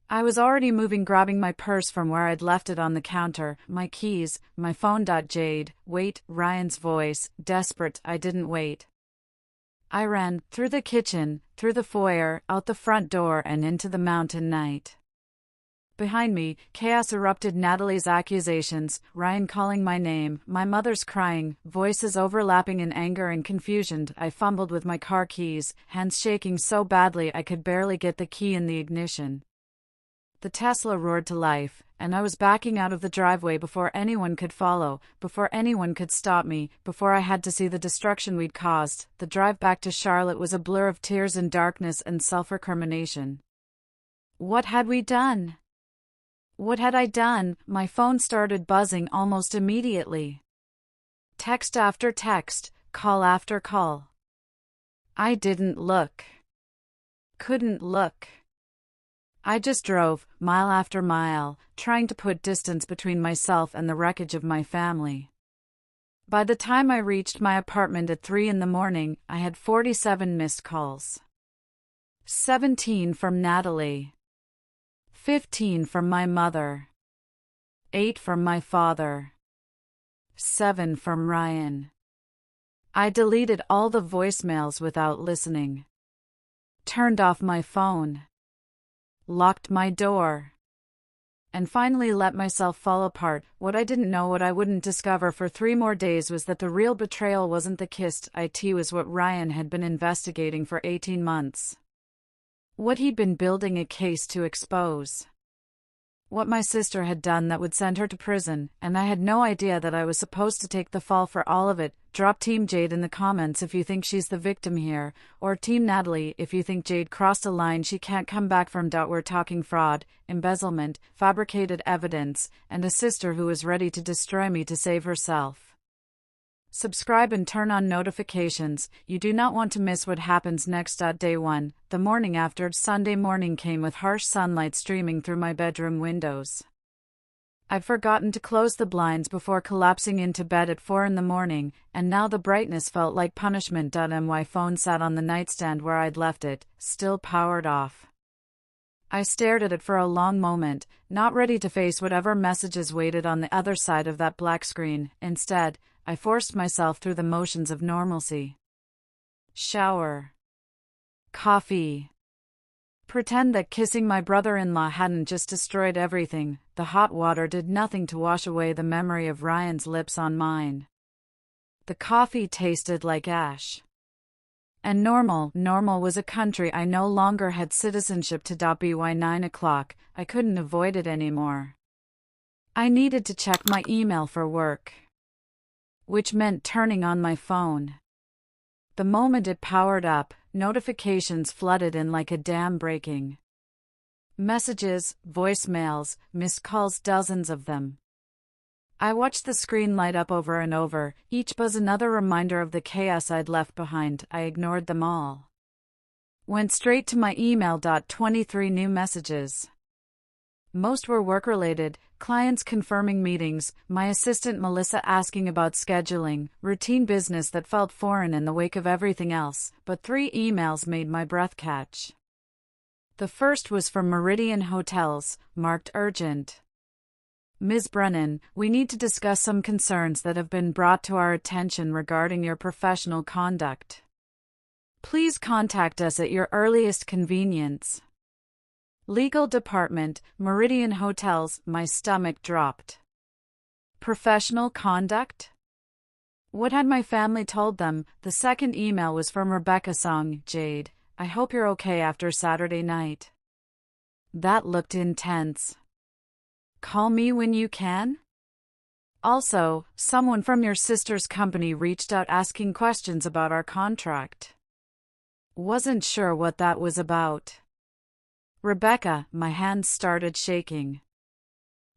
I was already moving, grabbing my purse from where I'd left it on the counter, my keys, my phone. "Jade, wait," Ryan's voice, desperate. I didn't wait. I ran, through the kitchen, through the foyer, out the front door and into the mountain night. Behind me, chaos erupted. Natalie's accusations, Ryan calling my name, my mother's crying, voices overlapping in anger and confusion. I fumbled with my car keys, hands shaking so badly I could barely get the key in the ignition. The Tesla roared to life, and I was backing out of the driveway before anyone could follow, before anyone could stop me, before I had to see the destruction we'd caused. The drive back to Charlotte was a blur of tears and darkness and self-recrimination. What had we done? What had I done? My phone started buzzing almost immediately. Text after text, call after call. I didn't look. Couldn't look. I just drove, mile after mile, trying to put distance between myself and the wreckage of my family. By the time I reached my apartment at 3 a.m, I had 47 missed calls. 17 from Natalie. 15 from my mother. 8 from my father. 7 from Ryan. I deleted all the voicemails without listening. Turned off my phone. Locked my door. And finally let myself fall apart. What I didn't know, what I wouldn't discover for 3 more days, was that the real betrayal wasn't the kiss. It was what Ryan had been investigating for 18 months. What he'd been building a case to expose. What my sister had done that would send her to prison, and I had no idea that I was supposed to take the fall for all of it. Drop Team Jade in the comments if you think she's the victim here, or Team Natalie if you think Jade crossed a line she can't come back from. We're talking fraud, embezzlement, fabricated evidence, and a sister who is ready to destroy me to save herself. Subscribe and turn on notifications. You do not want to miss what happens next. Day 1, the morning after. Sunday morning came with harsh sunlight streaming through my bedroom windows. I'd forgotten to close the blinds before collapsing into bed at 4 a.m, and now the brightness felt like punishment. My phone sat on the nightstand where I'd left it, still powered off. I stared at it for a long moment, not ready to face whatever messages waited on the other side of that black screen. Instead, I forced myself through the motions of normalcy. Shower. Coffee. Pretend that kissing my brother-in-law hadn't just destroyed everything. The hot water did nothing to wash away the memory of Ryan's lips on mine. The coffee tasted like ash. And normal was a country I no longer had citizenship to. By 9 o'clock, I couldn't avoid it anymore. I needed to check my email for work, which meant turning on my phone. The moment it powered up, notifications flooded in like a dam breaking. Messages, voicemails, missed calls, dozens of them. I watched the screen light up over and over, each buzz another reminder of the chaos I'd left behind. I ignored them all. Went straight to my email. 23 new messages. Most were work-related, clients confirming meetings, my assistant Melissa asking about scheduling, routine business that felt foreign in the wake of everything else, but 3 emails made my breath catch. The first was from Meridian Hotels, marked urgent. Ms. Brennan, we need to discuss some concerns that have been brought to our attention regarding your professional conduct. Please contact us at your earliest convenience. Legal Department, Meridian Hotels. My stomach dropped. Professional conduct? What had my family told them? The second email was from Rebecca Song. Jade, I hope you're okay after Saturday night. That looked intense. Call me when you can? Also, someone from your sister's company reached out asking questions about our contract. Wasn't sure what that was about. Rebecca, my hands started shaking.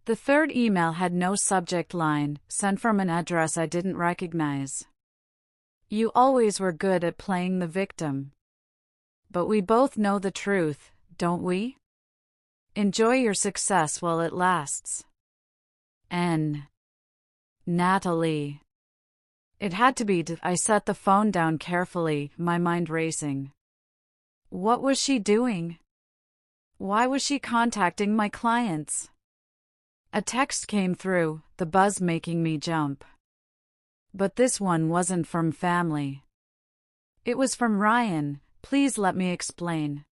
The third email had no subject line, sent from an address I didn't recognize. You always were good at playing the victim. But we both know the truth, don't we? Enjoy your success while it lasts. N. Natalie. It had to be. I set the phone down carefully, my mind racing. What was she doing? Why was she contacting my clients? A text came through, the buzz making me jump. But this one wasn't from family. It was from Ryan. Please let me explain.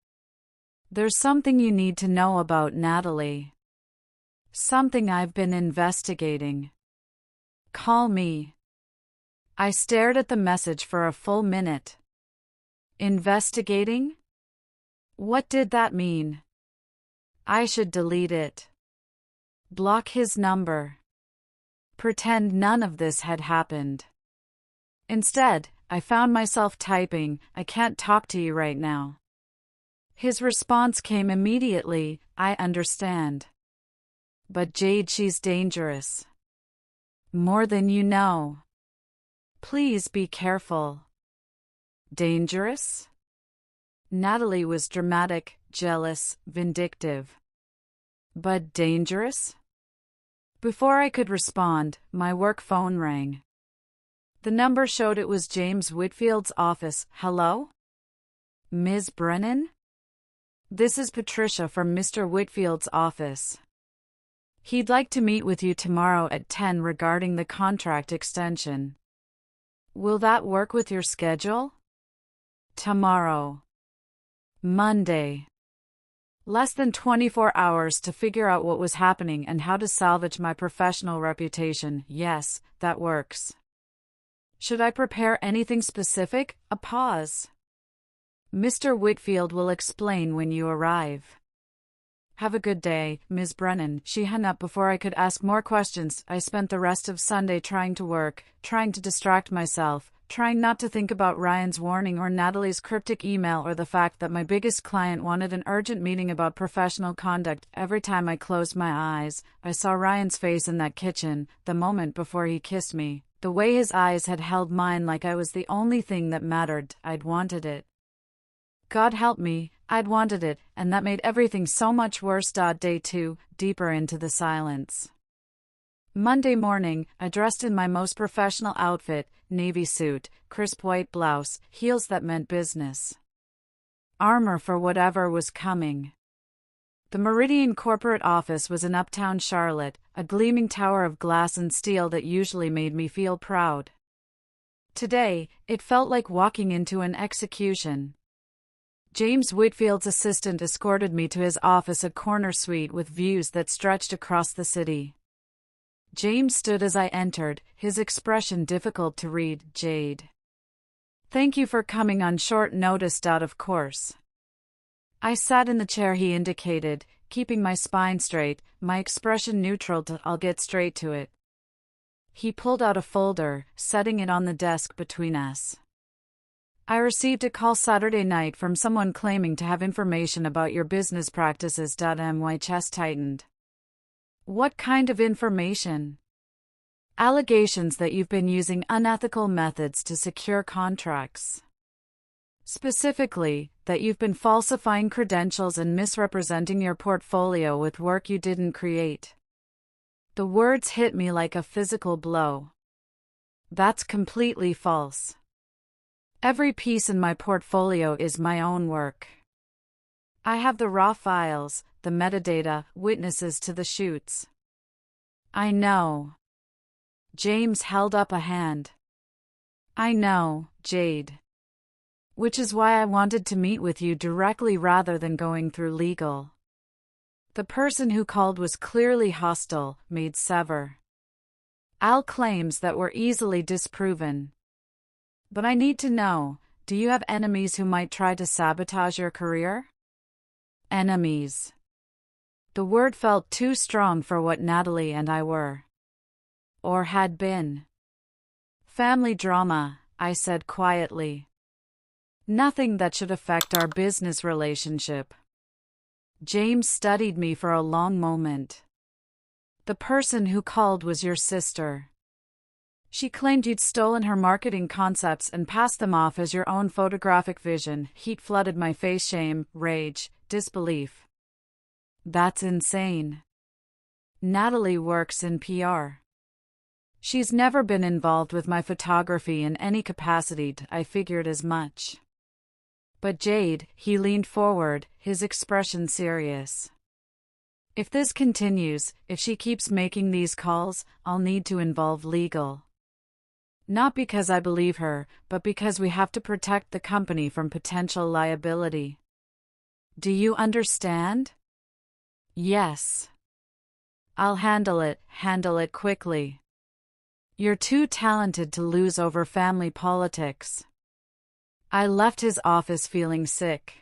There's something you need to know about Natalie. Something I've been investigating. Call me. I stared at the message for a full minute. Investigating? What did that mean? I should delete it. Block his number. Pretend none of this had happened. Instead, I found myself typing, I can't talk to you right now. His response came immediately, I understand. But Jade, she's dangerous. More than you know. Please be careful. Dangerous? Natalie was dramatic, jealous, vindictive. But dangerous? Before I could respond, my work phone rang. The number showed it was James Whitfield's office. Hello? Ms. Brennan? This is Patricia from Mr. Whitfield's office. He'd like to meet with you tomorrow at 10 regarding the contract extension. Will that work with your schedule? Tomorrow. Monday. Less than 24 hours to figure out what was happening and how to salvage my professional reputation. Yes, that works. Should I prepare anything specific? A pause. Mr. Whitfield will explain when you arrive. Have a good day, Ms. Brennan. She hung up before I could ask more questions. I spent the rest of Sunday trying to work, trying to distract myself, trying not to think about Ryan's warning or Natalie's cryptic email or the fact that my biggest client wanted an urgent meeting about professional conduct. Every time I closed my eyes, I saw Ryan's face in that kitchen, the moment before he kissed me. The way his eyes had held mine like I was the only thing that mattered. I'd wanted it. God help me, I'd wanted it, and that made everything so much worse. Day 2, deeper into the silence. Monday morning, I dressed in my most professional outfit, navy suit, crisp white blouse, heels that meant business. Armor for whatever was coming. The Meridian corporate office was in uptown Charlotte, a gleaming tower of glass and steel that usually made me feel proud. Today, it felt like walking into an execution. James Whitfield's assistant escorted me to his office, a corner suite with views that stretched across the city. James stood as I entered, his expression difficult to read. Jade. Thank you for coming on short notice. Of course. I sat in the chair he indicated, keeping my spine straight, my expression neutral to I'll get straight to it. He pulled out a folder, setting it on the desk between us. I received a call Saturday night from someone claiming to have information about your business practices. My chest tightened. What kind of information? Allegations that you've been using unethical methods to secure contracts. Specifically, that you've been falsifying credentials and misrepresenting your portfolio with work you didn't create. The words hit me like a physical blow. That's completely false. Every piece in my portfolio is my own work. I have the raw files, the metadata, witnesses to the shoots. I know. James held up a hand. I know, Jade. Which is why I wanted to meet with you directly rather than going through legal. The person who called was clearly hostile, made sever. Al claims that were easily disproven. But I need to know, do you have enemies who might try to sabotage your career? Enemies. The word felt too strong for what Natalie and I were. Or had been. Family drama, I said quietly. Nothing that should affect our business relationship. James studied me for a long moment. The person who called was your sister. She claimed you'd stolen her marketing concepts and passed them off as your own photographic vision. Heat flooded my face. Shame, rage, disbelief. That's insane. Natalie works in PR. She's never been involved with my photography in any capacity. I figured as much. But Jade, he leaned forward, his expression serious. If this continues, if she keeps making these calls, I'll need to involve legal. Not because I believe her, but because we have to protect the company from potential liability. Do you understand? Yes. I'll handle it quickly. You're too talented to lose over family politics. I left his office feeling sick.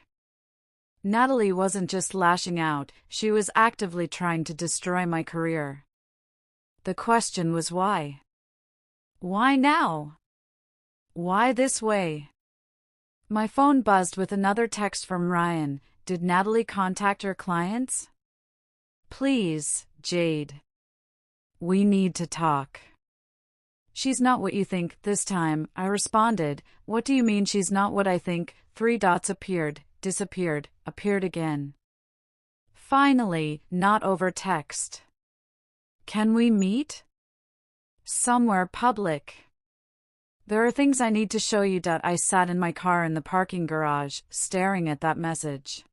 Natalie wasn't just lashing out, she was actively trying to destroy my career. The question was why? Why now? Why this way? My phone buzzed with another text from Ryan. Did Natalie contact her clients? Please, Jade. We need to talk. She's not what you think. This time, I responded. What do you mean she's not what I think? 3 dots appeared, disappeared, appeared again. Finally, not over text. Can we meet? Somewhere public. There are things I need to show you. I sat in my car in the parking garage, staring at that message.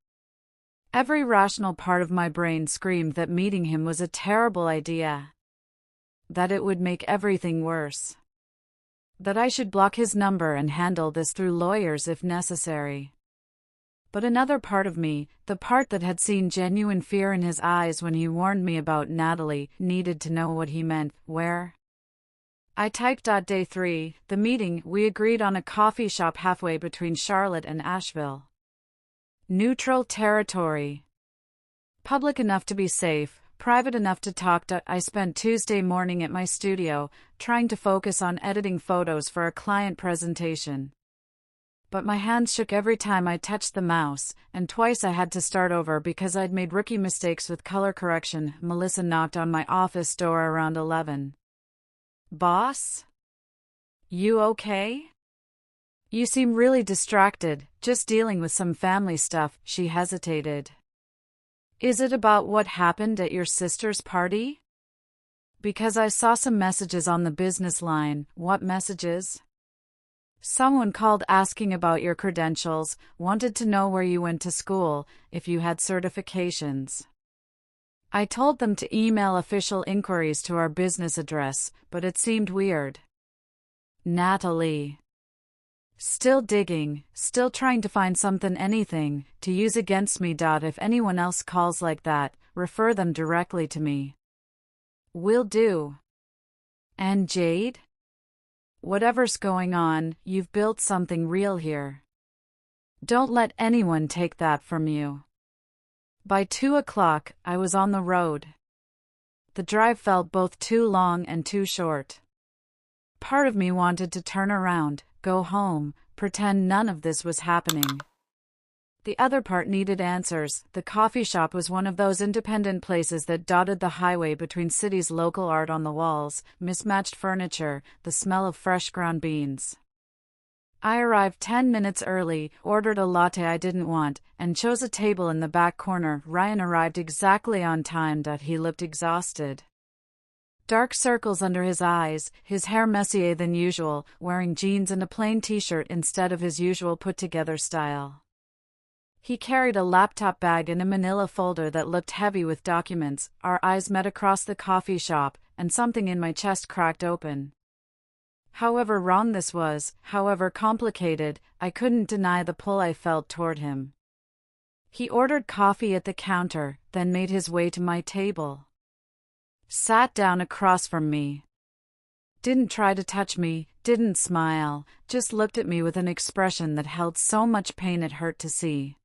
Every rational part of my brain screamed that meeting him was a terrible idea. That it would make everything worse. That I should block his number and handle this through lawyers if necessary. But another part of me, the part that had seen genuine fear in his eyes when he warned me about Natalie, needed to know what he meant. Where? I typed. Day 3, the meeting. We agreed on a coffee shop halfway between Charlotte and Asheville. Neutral territory. Public enough to be safe, private enough to talk. I spent Tuesday morning at my studio, trying to focus on editing photos for a client presentation. But my hands shook every time I touched the mouse, and twice I had to start over because I'd made rookie mistakes with color correction. Melissa knocked on my office door around 11. Boss? You okay? You seem really distracted, just dealing with some family stuff. She hesitated. Is it about what happened at your sister's party? Because I saw some messages on the business line. What messages? Someone called asking about your credentials, wanted to know where you went to school, if you had certifications. I told them to email official inquiries to our business address, but it seemed weird. Natalie. Still digging, still trying to find something, anything, to use against me. If anyone else calls like that, refer them directly to me. Will do. And Jade? Whatever's going on, you've built something real here. Don't let anyone take that from you. By 2 o'clock, I was on the road. The drive felt both too long and too short. Part of me wanted to turn around, go home, pretend none of this was happening. The other part needed answers. The coffee shop was one of those independent places that dotted the highway between city's local art on the walls, mismatched furniture, the smell of fresh ground beans. I arrived 10 minutes early, ordered a latte I didn't want, and chose a table in the back corner. Ryan arrived exactly on time. He looked exhausted. Dark circles under his eyes, his hair messier than usual, wearing jeans and a plain t-shirt instead of his usual put-together style. He carried a laptop bag and a manila folder that looked heavy with documents. Our eyes met across the coffee shop, and something in my chest cracked open. However wrong this was, however complicated, I couldn't deny the pull I felt toward him. He ordered coffee at the counter, then made his way to my table. Sat down across from me. Didn't try to touch me, didn't smile, just looked at me with an expression that held so much pain it hurt to see.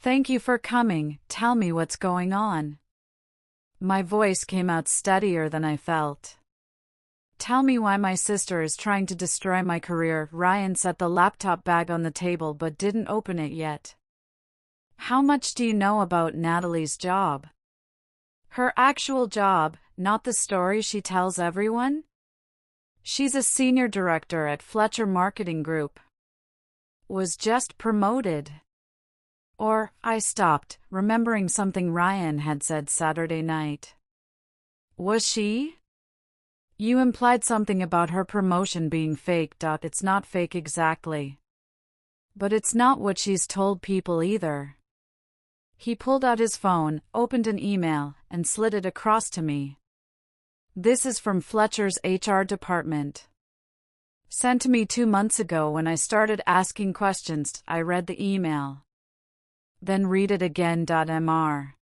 Thank you for coming, tell me what's going on. My voice came out steadier than I felt. Tell me why my sister is trying to destroy my career. Ryan set the laptop bag on the table but didn't open it yet. How much do you know about Natalie's job? Her actual job, not the story she tells everyone? She's a senior director at Fletcher Marketing Group. Was just promoted. Or, I stopped, remembering something Ryan had said Saturday night. Was she? You implied something about her promotion being fake. It's not fake exactly. But it's not what she's told people either. He pulled out his phone, opened an email, and slid it across to me. This is from Fletcher's HR department. Sent to me 2 months ago when I started asking questions. I read the email. Then read it again. Mr.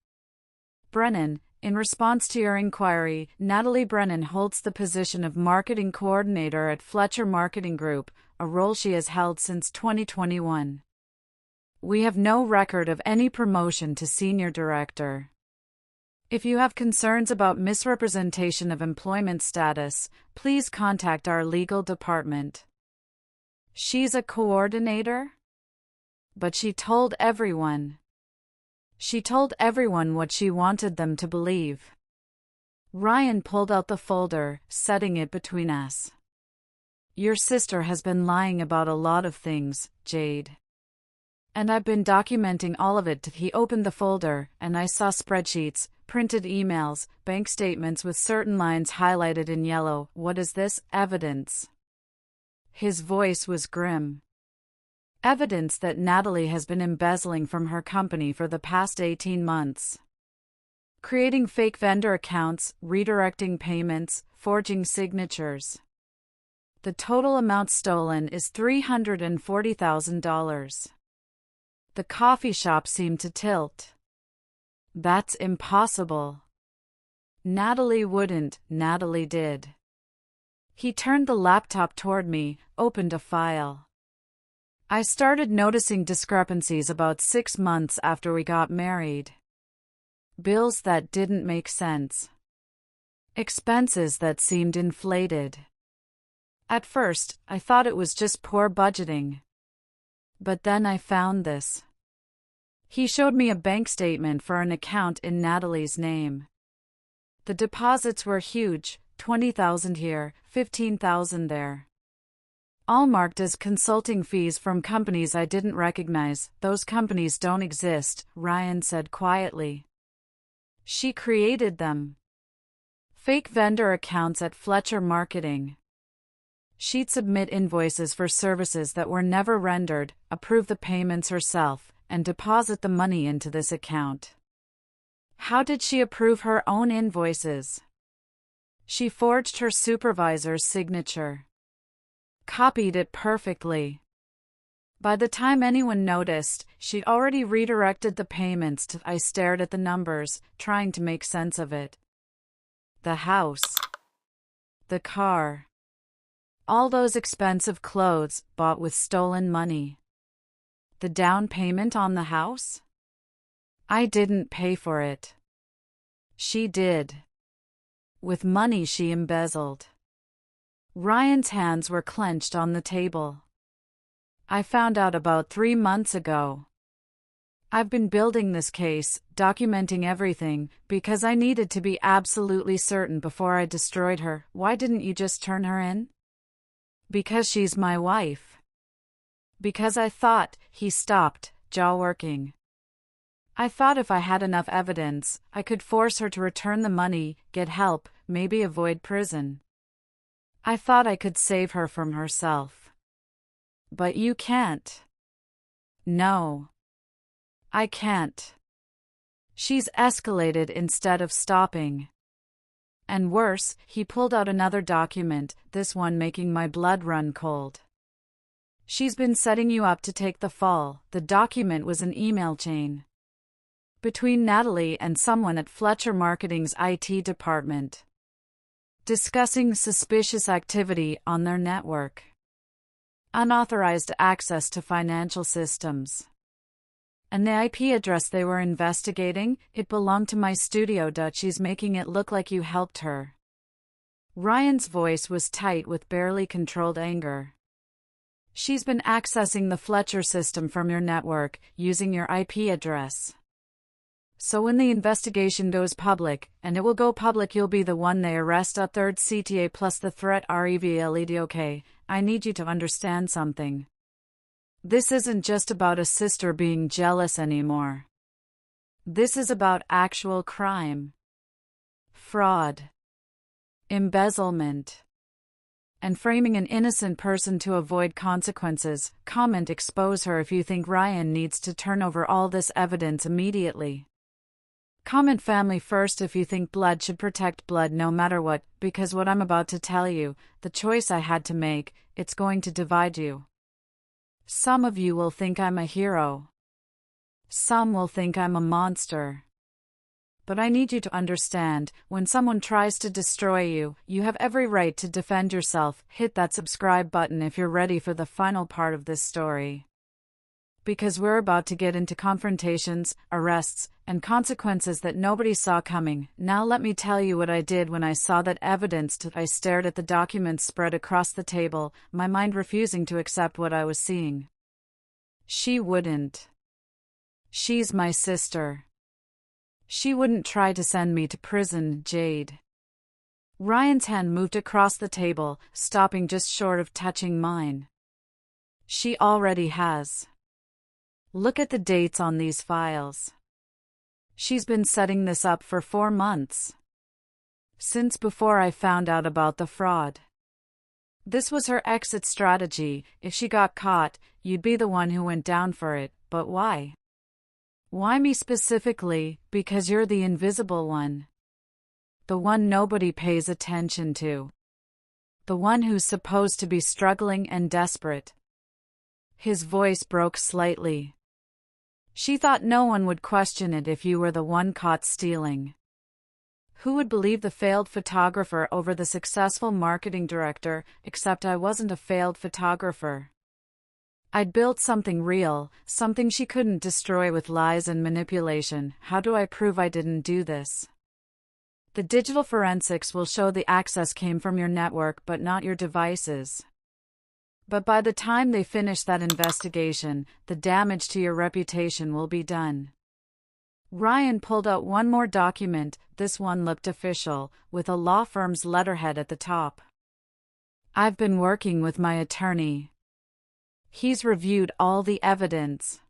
Brennan, in response to your inquiry, Natalie Brennan holds the position of Marketing Coordinator at Fletcher Marketing Group, a role she has held since 2021. We have no record of any promotion to Senior Director. If you have concerns about misrepresentation of employment status, please contact our legal department. She's a coordinator? But she told everyone. She told everyone what she wanted them to believe. Ryan pulled out the folder, setting it between us. Your sister has been lying about a lot of things, Jade. And I've been documenting all of it. He opened the folder, and I saw spreadsheets, printed emails, bank statements with certain lines highlighted in yellow. What is this? Evidence. His voice was grim. Evidence that Natalie has been embezzling from her company for the past 18 months. Creating fake vendor accounts, redirecting payments, forging signatures. The total amount stolen is $340,000. The coffee shop seemed to tilt. That's impossible. Natalie wouldn't, Natalie did. He turned the laptop toward me, opened a file. I started noticing discrepancies about 6 months after we got married. Bills that didn't make sense. Expenses that seemed inflated. At first, I thought it was just poor budgeting. But then I found this. He showed me a bank statement for an account in Natalie's name. The deposits were huge, $20,000 here, $15,000 there. All marked as consulting fees from companies I didn't recognize. Those companies don't exist, Ryan said quietly. She created them. Fake vendor accounts at Fletcher Marketing. She'd submit invoices for services that were never rendered, approve the payments herself, and deposit the money into this account. How did she approve her own invoices? She forged her supervisor's signature. Copied it perfectly. By the time anyone noticed, she'd already redirected the payments to. I stared at the numbers, trying to make sense of it. The house. The car. All those expensive clothes bought with stolen money. The down payment on the house? I didn't pay for it. She did. With money she embezzled. Ryan's hands were clenched on the table. I found out about 3 months ago. I've been building this case, documenting everything, because I needed to be absolutely certain before I destroyed her. Why didn't you just turn her in? Because she's my wife. Because I thought. He stopped, jaw working. I thought if I had enough evidence, I could force her to return the money, get help, maybe avoid prison. I thought I could save her from herself. But you can't. No. I can't. She's escalated instead of stopping. And worse, he pulled out another document, this one making my blood run cold. She's been setting you up to take the fall. The document was an email chain between Natalie and someone at Fletcher Marketing's IT department, discussing suspicious activity on their network. Unauthorized access to financial systems. And the IP address they were investigating, it belonged to my studio. She's making it look like you helped her. Ryan's voice was tight with barely controlled anger. She's been accessing the Fletcher system from your network, using your IP address. So when the investigation goes public, and it will go public, you'll be the one they arrest. A third CTA plus the threat REVLED. Okay, I need you to understand something. This isn't just about a sister being jealous anymore. This is about actual crime. Fraud. Embezzlement. And framing an innocent person to avoid consequences. Comment expose her if you think Ryan needs to turn over all this evidence immediately. Comment family first if you think blood should protect blood no matter what, because what I'm about to tell you, the choice I had to make, it's going to divide you. Some of you will think I'm a hero. Some will think I'm a monster. But I need you to understand, when someone tries to destroy you, you have every right to defend yourself. Hit that subscribe button if you're ready for the final part of this story. Because we're about to get into confrontations, arrests, and consequences that nobody saw coming. Now let me tell you what I did when I saw that evidence. I stared at the documents spread across the table, my mind refusing to accept what I was seeing. She wouldn't. She's my sister. She wouldn't try to send me to prison, Jade. Ryan's hand moved across the table, stopping just short of touching mine. She already has. Look at the dates on these files. She's been setting this up for 4 months. Since before I found out about the fraud. This was her exit strategy. If she got caught, you'd be the one who went down for it. But why? Why me specifically? Because you're the invisible one. The one nobody pays attention to. The one who's supposed to be struggling and desperate. His voice broke slightly. She thought no one would question it if you were the one caught stealing. Who would believe the failed photographer over the successful marketing director, except I wasn't a failed photographer. I'd built something real, something she couldn't destroy with lies and manipulation. How do I prove I didn't do this? The digital forensics will show the access came from your network but not your devices. But by the time they finish that investigation, the damage to your reputation will be done. Ryan pulled out one more document. This one looked official, with a law firm's letterhead at the top. I've been working with my attorney. He's reviewed all the evidence.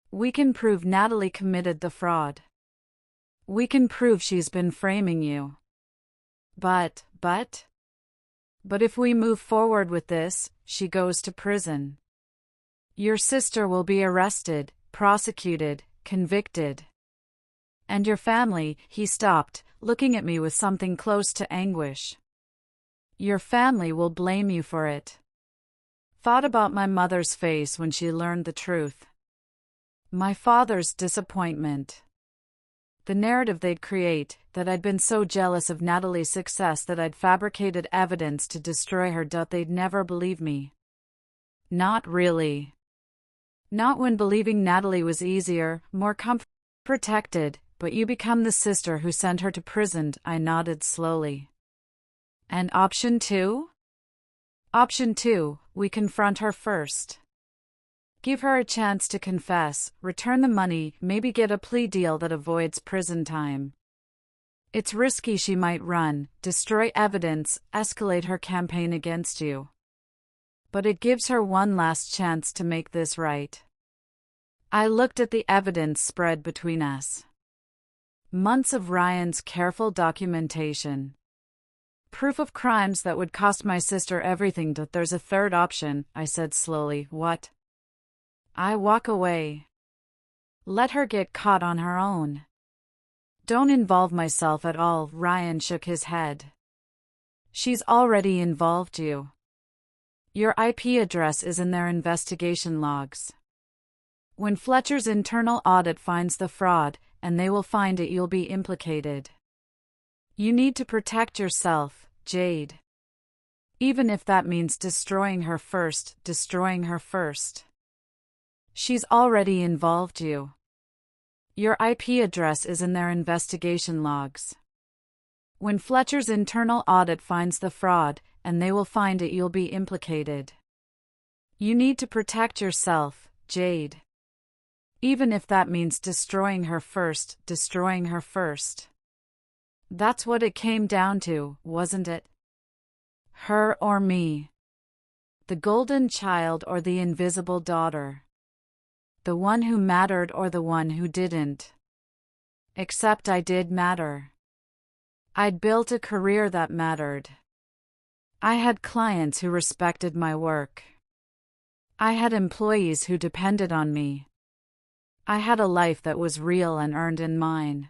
We can prove Natalie committed the fraud. We can prove she's been framing you. But if we move forward with this, she goes to prison. Your sister will be arrested, prosecuted, convicted. And your family, he stopped, looking at me with something close to anguish. Your family will blame you for it. Thought about my mother's face when she learned the truth. My father's disappointment. The narrative they'd create, that I'd been so jealous of Natalie's success that I'd fabricated evidence to destroy her. They'd never believe me. Not really. Not when believing Natalie was easier, more protected, but you become the sister who sent her to prison. I nodded slowly. And option 2? Option 2, we confront her first. Give her a chance to confess, return the money, maybe get a plea deal that avoids prison time. It's risky. She might run, destroy evidence, escalate her campaign against you. But it gives her one last chance to make this right. I looked at the evidence spread between us. Months of Ryan's careful documentation. Proof of crimes that would cost my sister everything. There's a third option, I said slowly. What? I walk away. Let her get caught on her own. Don't involve myself at all. Ryan shook his head. She's already involved you. Your IP address is in their investigation logs. When Fletcher's internal audit finds the fraud, and they will find it, you'll be implicated. You need to protect yourself, Jade. Even if that means destroying her first. She's already involved you. Your IP address is in their investigation logs. When Fletcher's internal audit finds the fraud, and they will find it, you'll be implicated. You need to protect yourself, Jade. Even if that means destroying her first. That's what it came down to, wasn't it? Her or me. The golden child or the invisible daughter. The one who mattered or the one who didn't. Except I did matter. I'd built a career that mattered. I had clients who respected my work. I had employees who depended on me. I had a life that was real and earned in mine.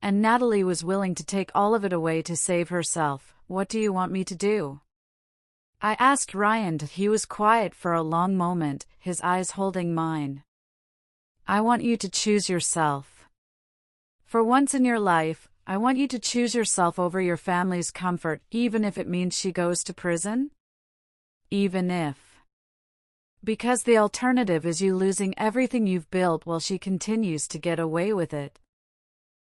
And Natalie was willing to take all of it away to save herself. What do you want me to do? I asked Ryan. He was quiet for a long moment, his eyes holding mine. I want you to choose yourself. For once in your life, I want you to choose yourself over your family's comfort, even if it means she goes to prison? Even if. Because the alternative is you losing everything you've built while she continues to get away with it.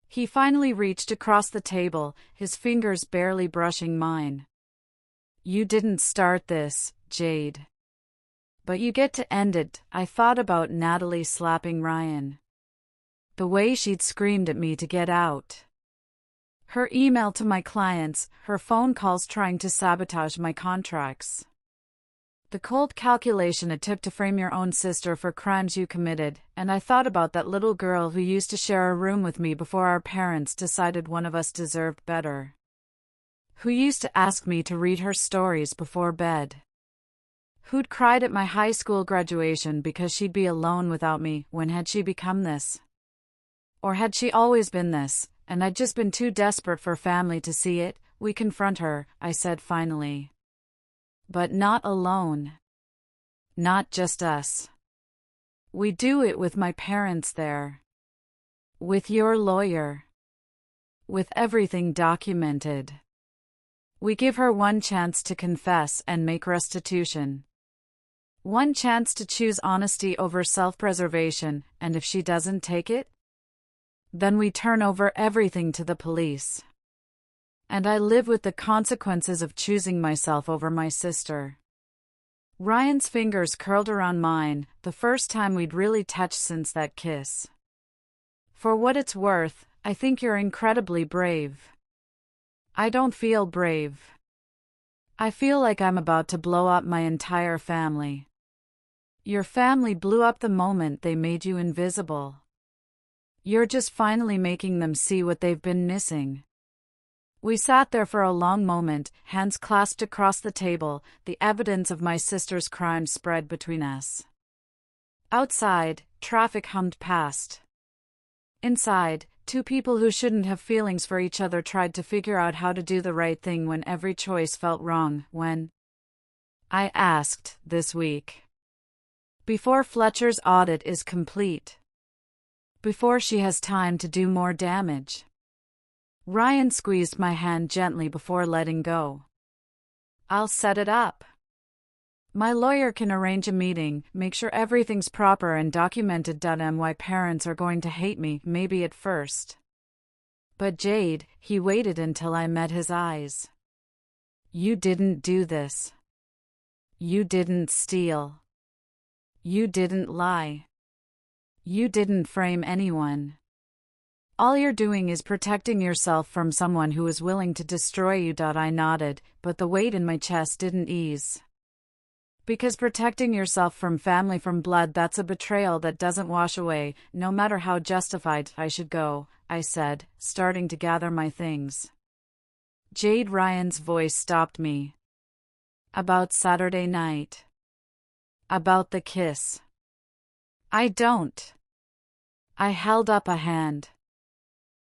He finally reached across the table, his fingers barely brushing mine. You didn't start this, Jade. But you get to end it. I thought about Natalie slapping Ryan. The way she'd screamed at me to get out. Her email to my clients, her phone calls trying to sabotage my contracts. The cold calculation it took to frame your own sister for crimes you committed, and I thought about that little girl who used to share a room with me before our parents decided one of us deserved better. Who used to ask me to read her stories before bed. Who'd cried at my high school graduation because she'd be alone without me. When had she become this? Or had she always been this, and I'd just been too desperate for family to see it? We confront her, I said finally. But not alone. Not just us. We do it with my parents there. With your lawyer. With everything documented. We give her one chance to confess and make restitution. One chance to choose honesty over self-preservation, and if she doesn't take it, then we turn over everything to the police. And I live with the consequences of choosing myself over my sister. Ryan's fingers curled around mine, the first time we'd really touched since that kiss. For what it's worth, I think you're incredibly brave. I don't feel brave. I feel like I'm about to blow up my entire family. Your family blew up the moment they made you invisible. You're just finally making them see what they've been missing. We sat there for a long moment, hands clasped across the table, the evidence of my sister's crime spread between us. Outside, traffic hummed past. Inside, two people who shouldn't have feelings for each other tried to figure out how to do the right thing when every choice felt wrong. When I asked, this week. Before Fletcher's audit is complete. Before she has time to do more damage. Ryan squeezed my hand gently before letting go. I'll set it up. My lawyer can arrange a meeting, make sure everything's proper and documented. My parents are going to hate me, maybe at first. But Jade, he waited until I met his eyes. You didn't do this. You didn't steal. You didn't lie. You didn't frame anyone. All you're doing is protecting yourself from someone who is willing to destroy you. I nodded, but the weight in my chest didn't ease. Because protecting yourself from family, from blood, that's a betrayal that doesn't wash away, no matter how justified. I should go, I said, starting to gather my things. Jade, Ryan's voice stopped me. About Saturday night. About the kiss. I don't. I held up a hand.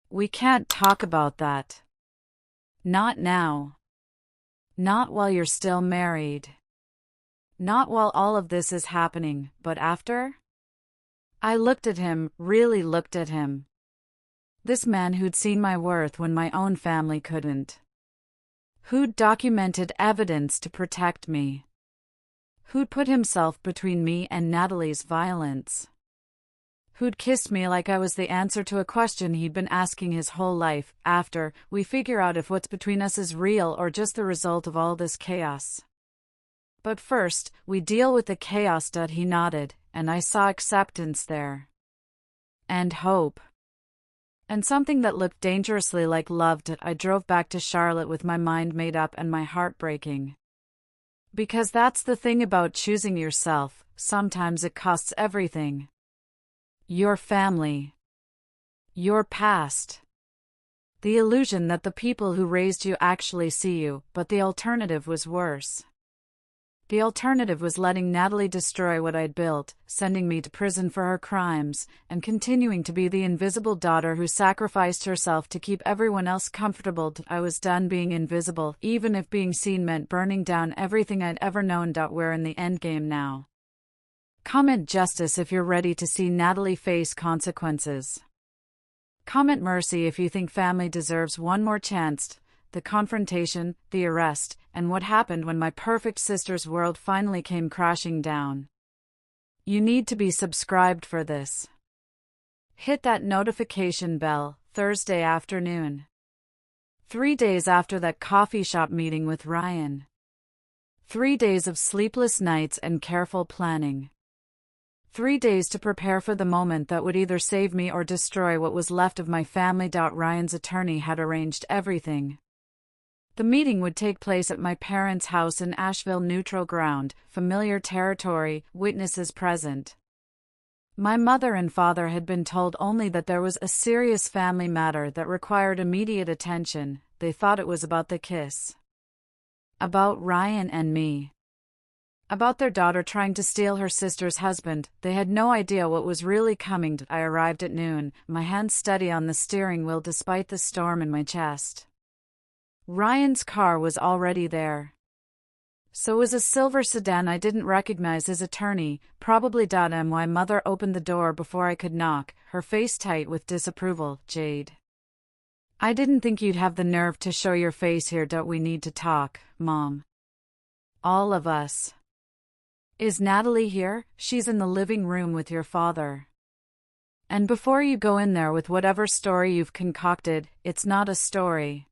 We can't talk about that. Not now. Not while you're still married. Not while all of this is happening, but after? I looked at him, really looked at him. This man who'd seen my worth when my own family couldn't. Who'd documented evidence to protect me. Who'd put himself between me and Natalie's violence. Who'd kissed me like I was the answer to a question he'd been asking his whole life. After, we figure out if what's between us is real or just the result of all this chaos. But first, we deal with the chaos. He nodded, and I saw acceptance there. And hope. And something that looked dangerously like love. I drove back to Charlotte with my mind made up and my heart breaking. Because that's the thing about choosing yourself, sometimes it costs everything. Your family. Your past. The illusion that the people who raised you actually see you, but the alternative was worse. The alternative was letting Natalie destroy what I'd built, sending me to prison for her crimes, and continuing to be the invisible daughter who sacrificed herself to keep everyone else comfortable. I was done being invisible, even if being seen meant burning down everything I'd ever known. We're in the endgame now. Comment justice if you're ready to see Natalie face consequences. Comment mercy if you think family deserves one more chance. The confrontation, the arrest, and what happened when my perfect sister's world finally came crashing down. You need to be subscribed for this. Hit that notification bell. Thursday afternoon. 3 days after that coffee shop meeting with Ryan. 3 days of sleepless nights and careful planning. 3 days to prepare for the moment that would either save me or destroy what was left of my family. Ryan's attorney had arranged everything. The meeting would take place at my parents' house in Asheville, neutral ground, familiar territory, witnesses present. My mother and father had been told only that there was a serious family matter that required immediate attention. They thought it was about the kiss. About Ryan and me. About their daughter trying to steal her sister's husband. They had no idea what was really coming. I arrived at noon, my hand steady on the steering wheel despite the storm in my chest. Ryan's car was already there. So it was a silver sedan. I didn't recognize his attorney, probably. My mother opened the door before I could knock, her face tight with disapproval. Jade. I didn't think you'd have the nerve to show your face here. We need to talk, Mom. All of us. Is Natalie here? She's in the living room with your father. And before you go in there with whatever story you've concocted, it's not a story.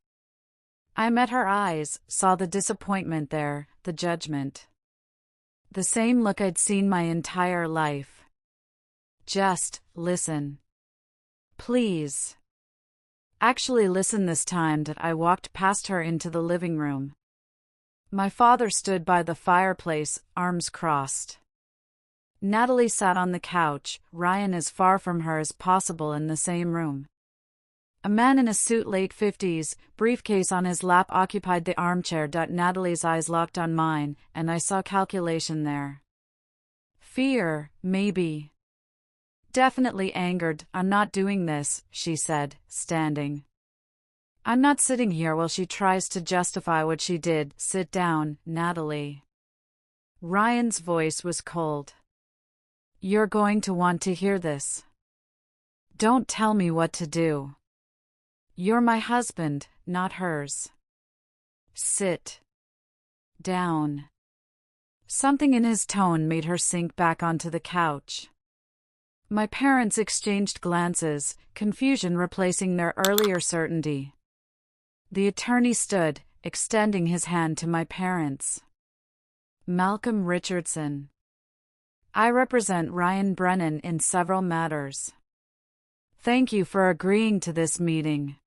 I met her eyes, saw the disappointment there, the judgment. The same look I'd seen my entire life. Just listen. Please. Actually listen this time. I walked past her into the living room. My father stood by the fireplace, arms crossed. Natalie sat on the couch, Ryan as far from her as possible in the same room. A man in a suit, late 50s, briefcase on his lap, occupied the armchair. Natalie's eyes locked on mine, and I saw calculation there. Fear, maybe. Definitely angered. I'm not doing this, she said, standing. I'm not sitting here while she tries to justify what she did. Sit down, Natalie. Ryan's voice was cold. You're going to want to hear this. Don't tell me what to do. You're my husband, not hers. Sit down. Something in his tone made her sink back onto the couch. My parents exchanged glances, confusion replacing their earlier certainty. The attorney stood, extending his hand to my parents. Malcolm Richardson. I represent Ryan Brennan in several matters. Thank you for agreeing to this meeting.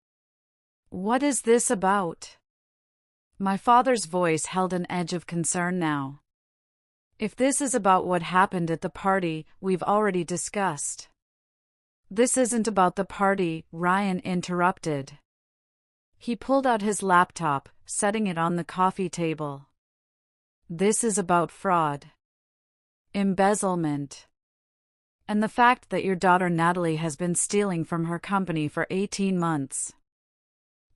What is this about? My father's voice held an edge of concern now. If this is about what happened at the party we've already discussed. This isn't about the party, Ryan interrupted. He pulled out his laptop, setting it on the coffee table. This is about fraud. Embezzlement. And the fact that your daughter Natalie has been stealing from her company for 18 months.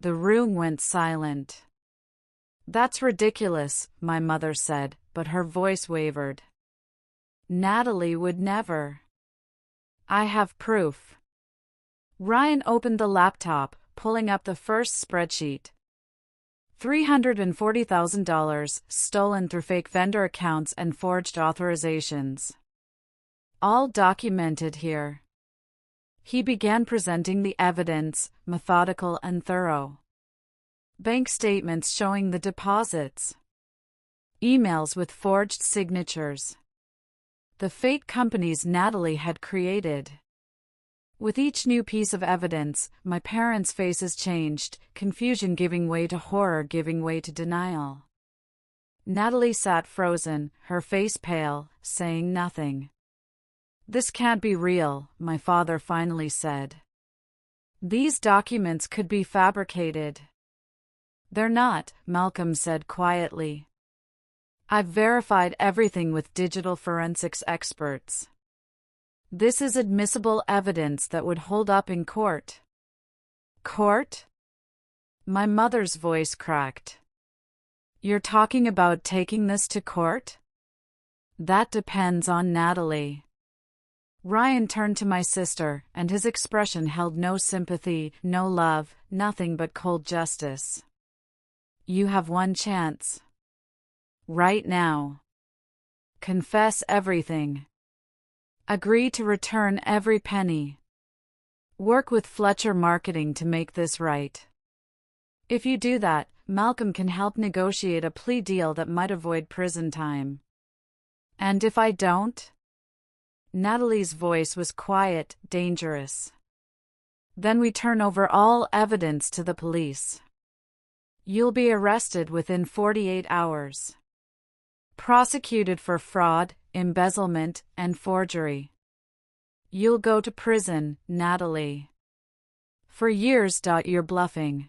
The room went silent. That's ridiculous, my mother said, but her voice wavered. Natalie would never. I have proof. Ryan opened the laptop, pulling up the first spreadsheet. $340,000 stolen through fake vendor accounts and forged authorizations. All documented here. He began presenting the evidence, methodical and thorough. Bank statements showing the deposits. Emails with forged signatures. The fake companies Natalie had created. With each new piece of evidence, my parents' faces changed, confusion giving way to horror, giving way to denial. Natalie sat frozen, her face pale, saying nothing. This can't be real, my father finally said. These documents could be fabricated. They're not, Malcolm said quietly. I've verified everything with digital forensics experts. This is admissible evidence that would hold up in court. Court? My mother's voice cracked. You're talking about taking this to court? That depends on Natalie. Ryan turned to my sister, and his expression held no sympathy, no love, nothing but cold justice. You have one chance. Right now. Confess everything. Agree to return every penny. Work with Fletcher Marketing to make this right. If you do that, Malcolm can help negotiate a plea deal that might avoid prison time. And if I don't? Natalie's voice was quiet, dangerous. Then we turn over all evidence to the police. You'll be arrested within 48 hours. Prosecuted for fraud, embezzlement, and forgery. You'll go to prison, Natalie. For years. You're bluffing.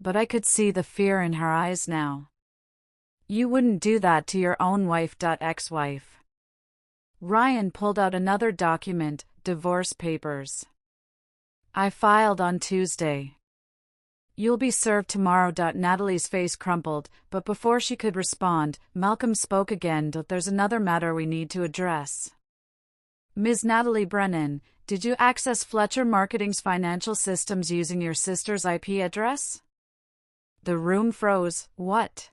But I could see the fear in her eyes now. You wouldn't do that to your own wife. Ex-wife. Ryan pulled out another document, divorce papers. I filed on Tuesday. You'll be served tomorrow. Natalie's face crumpled, but before she could respond, Malcolm spoke again. There's another matter we need to address. Ms. Natalie Brennan, did you access Fletcher Marketing's financial systems using your sister's IP address? The room froze. What?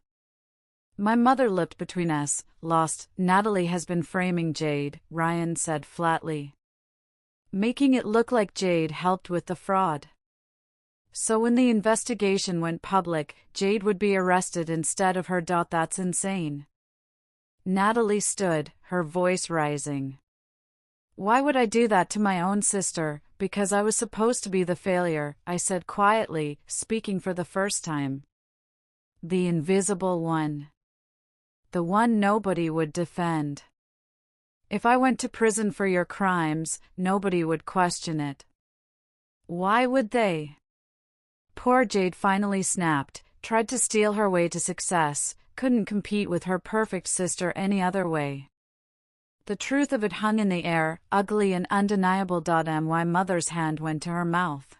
My mother lipped between us, lost. Natalie has been framing Jade, Ryan said flatly. Making it look like Jade helped with the fraud. So when the investigation went public, Jade would be arrested instead of her. That's insane. Natalie stood, her voice rising. Why would I do that to my own sister? Because I was supposed to be the failure, I said quietly, speaking for the first time. The invisible one. The one nobody would defend. If I went to prison for your crimes, nobody would question it. Why would they? Poor Jade finally snapped, tried to steal her way to success, couldn't compete with her perfect sister any other way. The truth of it hung in the air, ugly and undeniable. My mother's hand went to her mouth.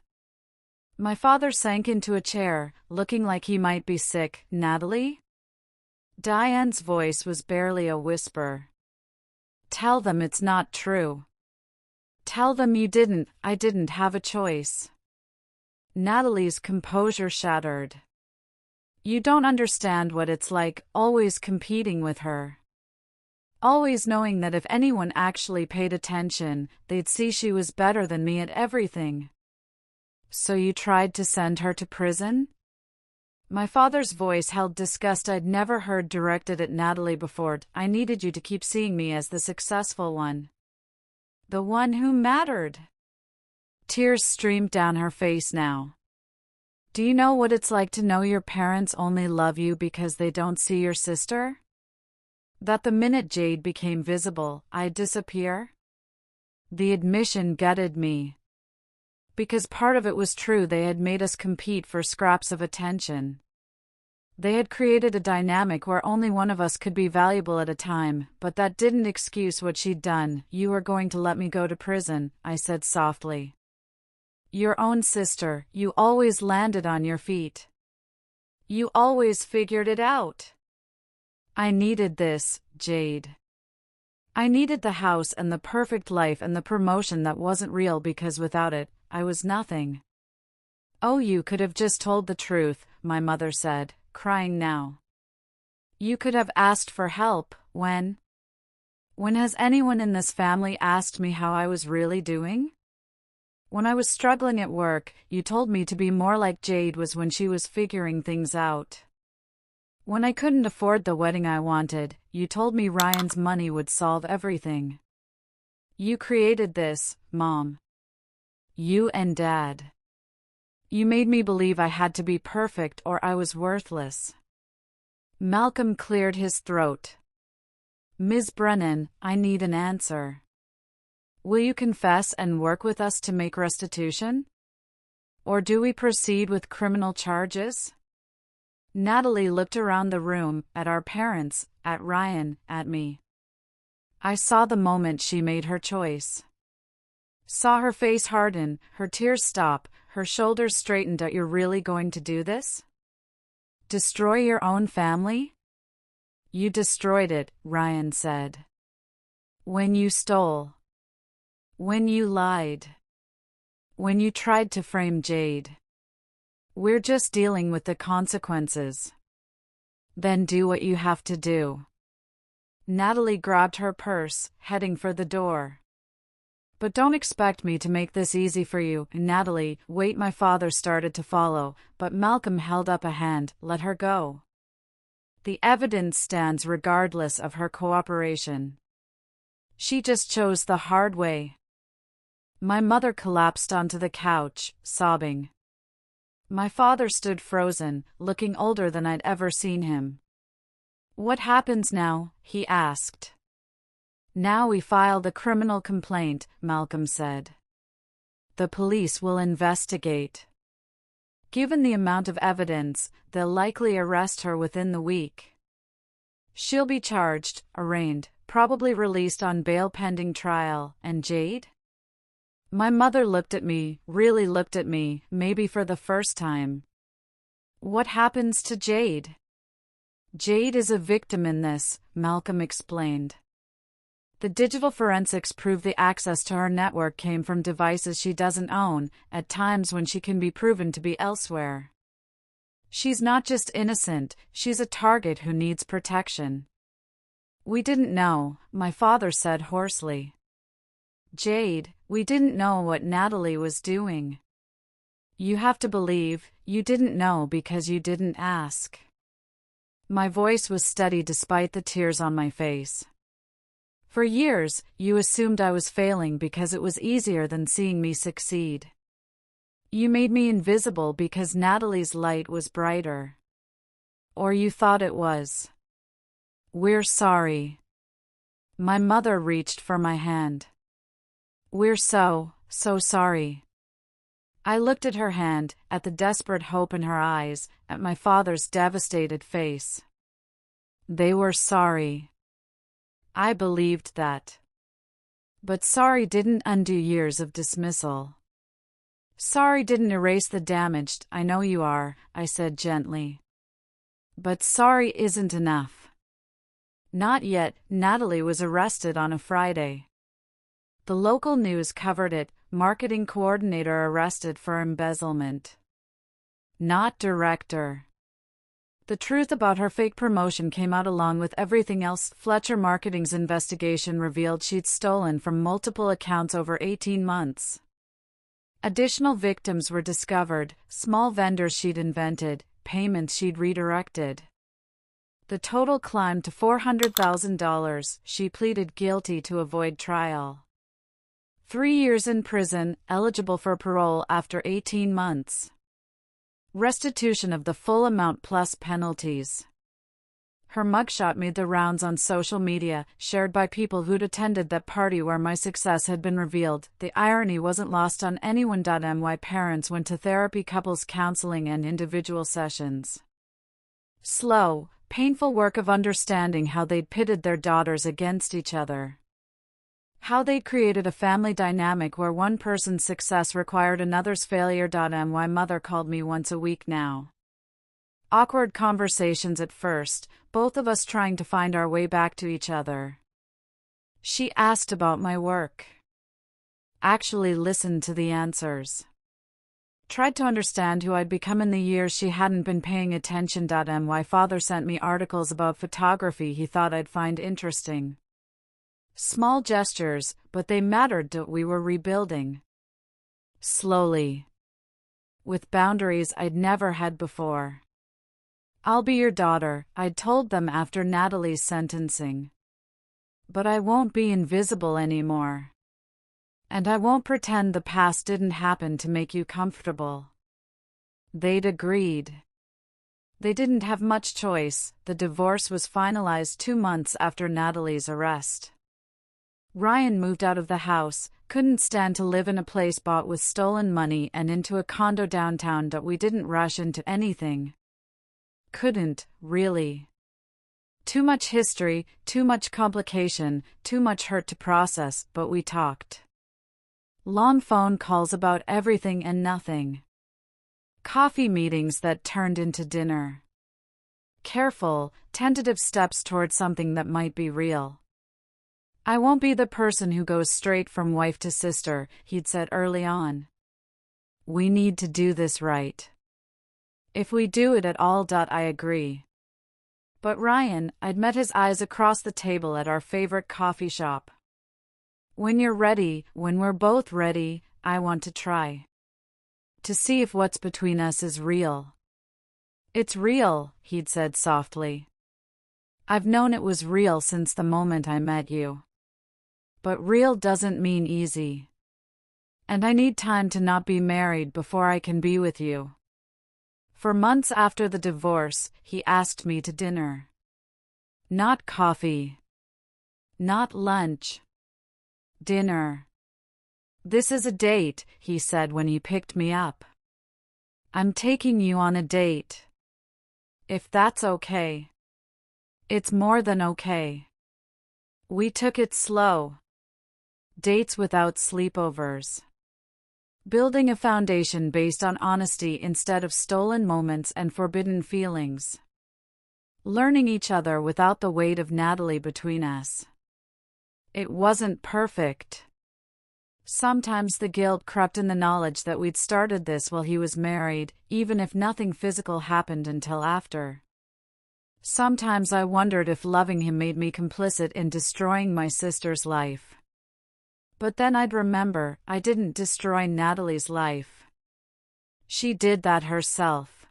My father sank into a chair, looking like he might be sick. Natalie? Diane's voice was barely a whisper. Tell them it's not true. Tell them I didn't have a choice. Natalie's composure shattered. You don't understand what it's like, always competing with her. Always knowing that if anyone actually paid attention, they'd see she was better than me at everything. So you tried to send her to prison? My father's voice held disgust I'd never heard directed at Natalie before. I needed you to keep seeing me as the successful one. The one who mattered. Tears streamed down her face now. Do you know what it's like to know your parents only love you because they don't see your sister? That the minute Jade became visible, I'd disappear? The admission gutted me. Because part of it was true, they had made us compete for scraps of attention. They had created a dynamic where only one of us could be valuable at a time, but that didn't excuse what she'd done. You were going to let me go to prison, I said softly. Your own sister, you always landed on your feet. You always figured it out. I needed this, Jade. I needed the house and the perfect life and the promotion that wasn't real because without it, I was nothing. Oh, you could have just told the truth, my mother said, crying now. You could have asked for help, when? When has anyone in this family asked me how I was really doing? When I was struggling at work, you told me to be more like Jade was when she was figuring things out. When I couldn't afford the wedding I wanted, you told me Ryan's money would solve everything. You created this, Mom. You and Dad. You made me believe I had to be perfect or I was worthless. Malcolm cleared his throat. Ms. Brennan, I need an answer. Will you confess and work with us to make restitution? Or do we proceed with criminal charges? Natalie looked around the room, at our parents, at Ryan, at me. I saw the moment she made her choice. Saw her face harden, her tears stop, her shoulders straightened. You're really going to do this? Destroy your own family? You destroyed it, Ryan said. When you stole. When you lied. When you tried to frame Jade. We're just dealing with the consequences. Then do what you have to do. Natalie grabbed her purse, heading for the door. But don't expect me to make this easy for you, Natalie. Wait, my father started to follow, but Malcolm held up a hand. Let her go. The evidence stands regardless of her cooperation. She just chose the hard way. My mother collapsed onto the couch, sobbing. My father stood frozen, looking older than I'd ever seen him. What happens now? He asked. Now we file the criminal complaint, Malcolm said. The police will investigate. Given the amount of evidence, they'll likely arrest her within the week. She'll be charged, arraigned, probably released on bail pending trial. And Jade? My mother looked at me, really looked at me, maybe for the first time. What happens to Jade? Jade is a victim in this, Malcolm explained. The digital forensics prove the access to her network came from devices she doesn't own, at times when she can be proven to be elsewhere. She's not just innocent, she's a target who needs protection. We didn't know, my father said hoarsely. Jade, we didn't know what Natalie was doing. You have to believe, you didn't know because you didn't ask. My voice was steady despite the tears on my face. For years, you assumed I was failing because it was easier than seeing me succeed. You made me invisible because Natalie's light was brighter. Or you thought it was. We're sorry. My mother reached for my hand. We're so sorry. I looked at her hand, at the desperate hope in her eyes, at my father's devastated face. They were sorry. I believed that. But sorry didn't undo years of dismissal. Sorry didn't erase the damage. I know you are, I said gently. But sorry isn't enough. Not yet. Natalie was arrested on a Friday. The local news covered it. Marketing coordinator arrested for embezzlement. Not director. The truth about her fake promotion came out along with everything else. Fletcher Marketing's investigation revealed she'd stolen from multiple accounts over 18 months. Additional victims were discovered, small vendors she'd invented, payments she'd redirected. The total climbed to $400,000. She pleaded guilty to avoid trial. 3 years in prison, eligible for parole after 18 months. Restitution of the full amount plus penalties. Her mugshot made the rounds on social media, shared by people who'd attended that party where my success had been revealed. The irony wasn't lost on anyone. My parents went to therapy, couples counseling, and individual sessions. Slow, painful work of understanding how they'd pitted their daughters against each other. How they'd created a family dynamic where one person's success required another's failure. My mother called me once a week now. Awkward conversations at first, both of us trying to find our way back to each other. She asked about my work. Actually listened to the answers. Tried to understand who I'd become in the years she hadn't been paying attention. My father sent me articles about photography he thought I'd find interesting. Small gestures, but they mattered. We were rebuilding. Slowly. With boundaries I'd never had before. I'll be your daughter, I'd told them after Natalie's sentencing. But I won't be invisible anymore. And I won't pretend the past didn't happen to make you comfortable. They'd agreed. They didn't have much choice. The divorce was finalized 2 months after Natalie's arrest. Ryan moved out of the house, couldn't stand to live in a place bought with stolen money and into a condo downtown. We didn't rush into anything. Couldn't, really. Too much history, too much complication, too much hurt to process, but we talked. Long phone calls about everything and nothing. Coffee meetings that turned into dinner. Careful, tentative steps toward something that might be real. I won't be the person who goes straight from wife to sister, he'd said early on. We need to do this right. If we do it at all. I agree. But Ryan, I'd met his eyes across the table at our favorite coffee shop. When you're ready, when we're both ready, I want to try. To see if what's between us is real. It's real, he'd said softly. I've known it was real since the moment I met you. But real doesn't mean easy. And I need time to not be married before I can be with you. For months after the divorce, he asked me to dinner. Not coffee. Not lunch. Dinner. This is a date, he said when he picked me up. I'm taking you on a date. If that's okay. It's more than okay. We took it slow. Dates without sleepovers. Building a foundation based on honesty instead of stolen moments and forbidden feelings. Learning each other without the weight of Natalie between us. It wasn't perfect. Sometimes the guilt crept in the knowledge that we'd started this while he was married, even if nothing physical happened until after. Sometimes I wondered if loving him made me complicit in destroying my sister's life. But then I'd remember, I didn't destroy Natalie's life. She did that herself.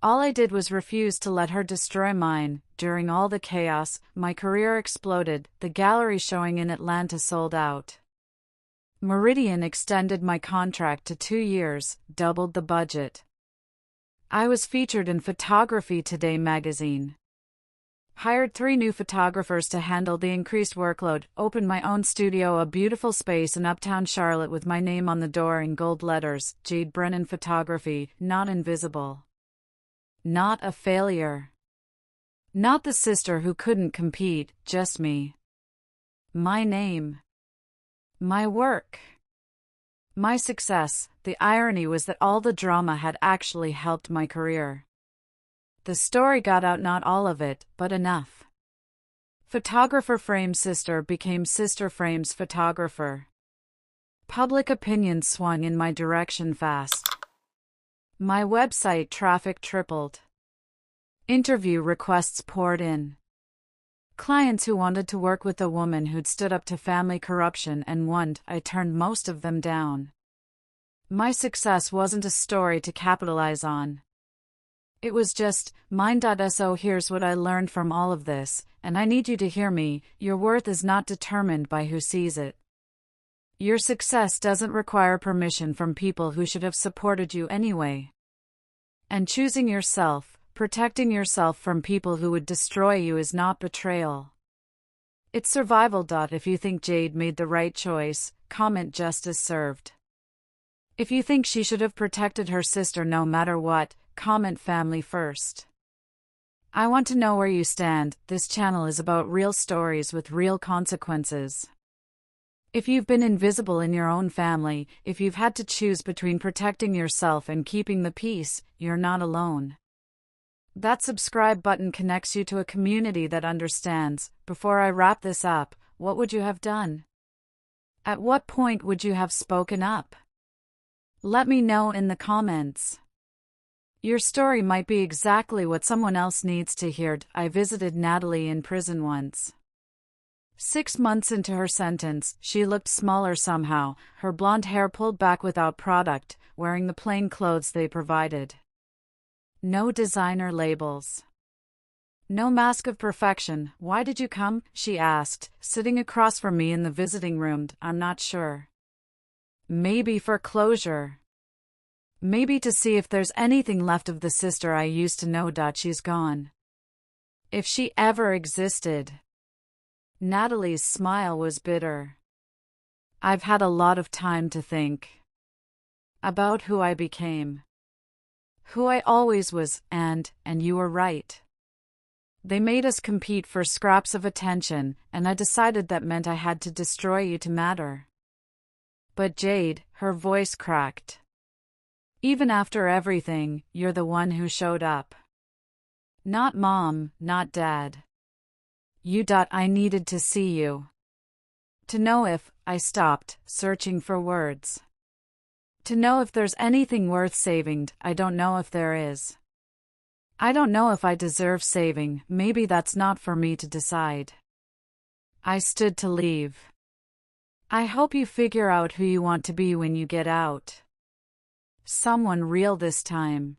All I did was refuse to let her destroy mine. During all the chaos, my career exploded. The gallery showing in Atlanta sold out. Meridian extended my contract to 2 years, doubled the budget. I was featured in Photography Today magazine. Hired 3 new photographers to handle the increased workload, opened my own studio, a beautiful space in uptown Charlotte with my name on the door in gold letters, Jade Brennan Photography, not invisible. Not a failure. Not the sister who couldn't compete, just me. My name. My work. My success. The irony was that all the drama had actually helped my career. The story got out, not all of it, but enough. Photographer frames sister became sister frames photographer. Public opinion swung in my direction fast. My website traffic tripled. Interview requests poured in. Clients who wanted to work with a woman who'd stood up to family corruption and won, I turned most of them down. My success wasn't a story to capitalize on. It was just, mine.so here's what I learned from all of this, and I need you to hear me, your worth is not determined by who sees it. Your success doesn't require permission from people who should have supported you anyway. And choosing yourself, protecting yourself from people who would destroy you is not betrayal. It's survival. If you think Jade made the right choice, comment justice served. If you think she should have protected her sister no matter what, comment family first. I want to know where you stand. This channel is about real stories with real consequences. If you've been invisible in your own family, if you've had to choose between protecting yourself and keeping the peace, you're not alone. That subscribe button connects you to a community that understands. Before I wrap this up, what would you have done? At what point would you have spoken up? Let me know in the comments. Your story might be exactly what someone else needs to hear. I visited Natalie in prison once. 6 months into her sentence, she looked smaller somehow, her blonde hair pulled back without product, wearing the plain clothes they provided. No designer labels. No mask of perfection. Why did you come? She asked, sitting across from me in the visiting room. I'm not sure. Maybe for closure. Maybe to see if there's anything left of the sister I used to know. She's gone. If she ever existed. Natalie's smile was bitter. I've had a lot of time to think about who I became. Who I always was, and you were right. They made us compete for scraps of attention, and I decided that meant I had to destroy you to matter. But Jade, her voice cracked. Even after everything, you're the one who showed up. Not mom, not dad. I needed to see you. To know if, I stopped, searching for words. To know if there's anything worth saving. I don't know if there is. I don't know if I deserve saving. Maybe that's not for me to decide. I stood to leave. I hope you figure out who you want to be when you get out. Someone real this time.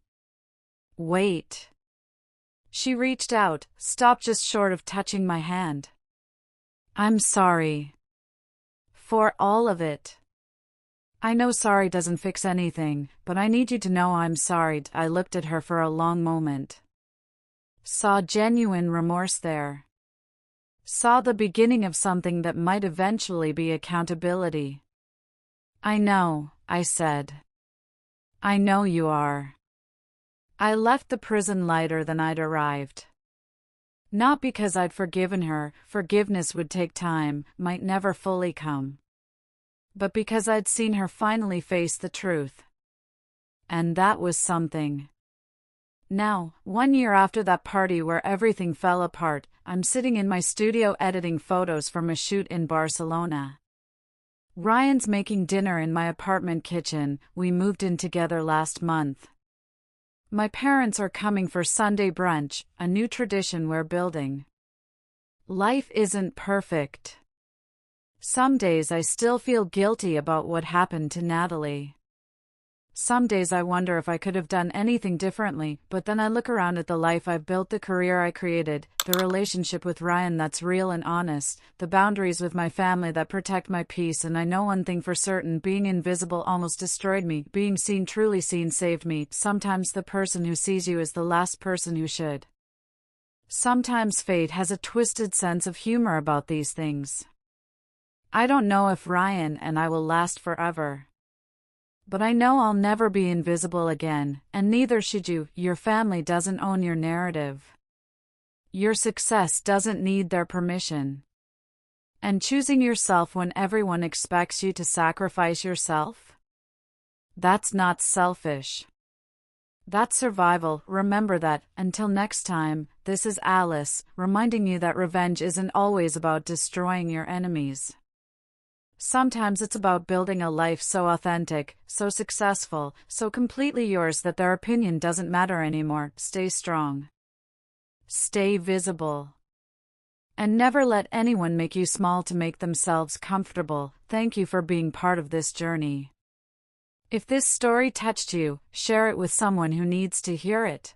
Wait. She reached out, stopped just short of touching my hand. I'm sorry. For all of it. I know sorry doesn't fix anything, but I need you to know I'm sorry. I looked at her for a long moment. Saw genuine remorse there. Saw the beginning of something that might eventually be accountability. I know, I said. I know you are. I left the prison lighter than I'd arrived. Not because I'd forgiven her, forgiveness would take time, might never fully come. But because I'd seen her finally face the truth. And that was something. Now, 1 year after that party where everything fell apart, I'm sitting in my studio editing photos from a shoot in Barcelona. Ryan's making dinner in my apartment kitchen. We moved in together last month. My parents are coming for Sunday brunch, a new tradition we're building. Life isn't perfect. Some days I still feel guilty about what happened to Natalie. Some days I wonder if I could have done anything differently, but then I look around at the life I've built, the career I created, the relationship with Ryan that's real and honest, the boundaries with my family that protect my peace, and I know one thing for certain: being invisible almost destroyed me. Being seen, truly seen, saved me. Sometimes the person who sees you is the last person who should. Sometimes fate has a twisted sense of humor about these things. I don't know if Ryan and I will last forever. But I know I'll never be invisible again, and neither should you. Your family doesn't own your narrative. Your success doesn't need their permission. And choosing yourself when everyone expects you to sacrifice yourself? That's not selfish. That's survival, remember that. Until next time, this is Alice, reminding you that revenge isn't always about destroying your enemies. Sometimes it's about building a life so authentic, so successful, so completely yours that their opinion doesn't matter anymore. Stay strong. Stay visible. And never let anyone make you small to make themselves comfortable. Thank you for being part of this journey. If this story touched you, share it with someone who needs to hear it.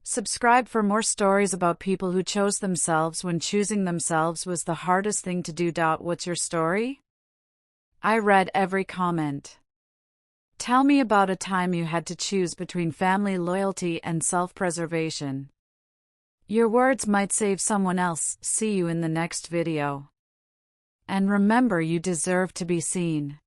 Subscribe for more stories about people who chose themselves when choosing themselves was the hardest thing to do. What's your story? I read every comment. Tell me about a time you had to choose between family loyalty and self-preservation. Your words might save someone else. See you in the next video. And remember, you deserve to be seen.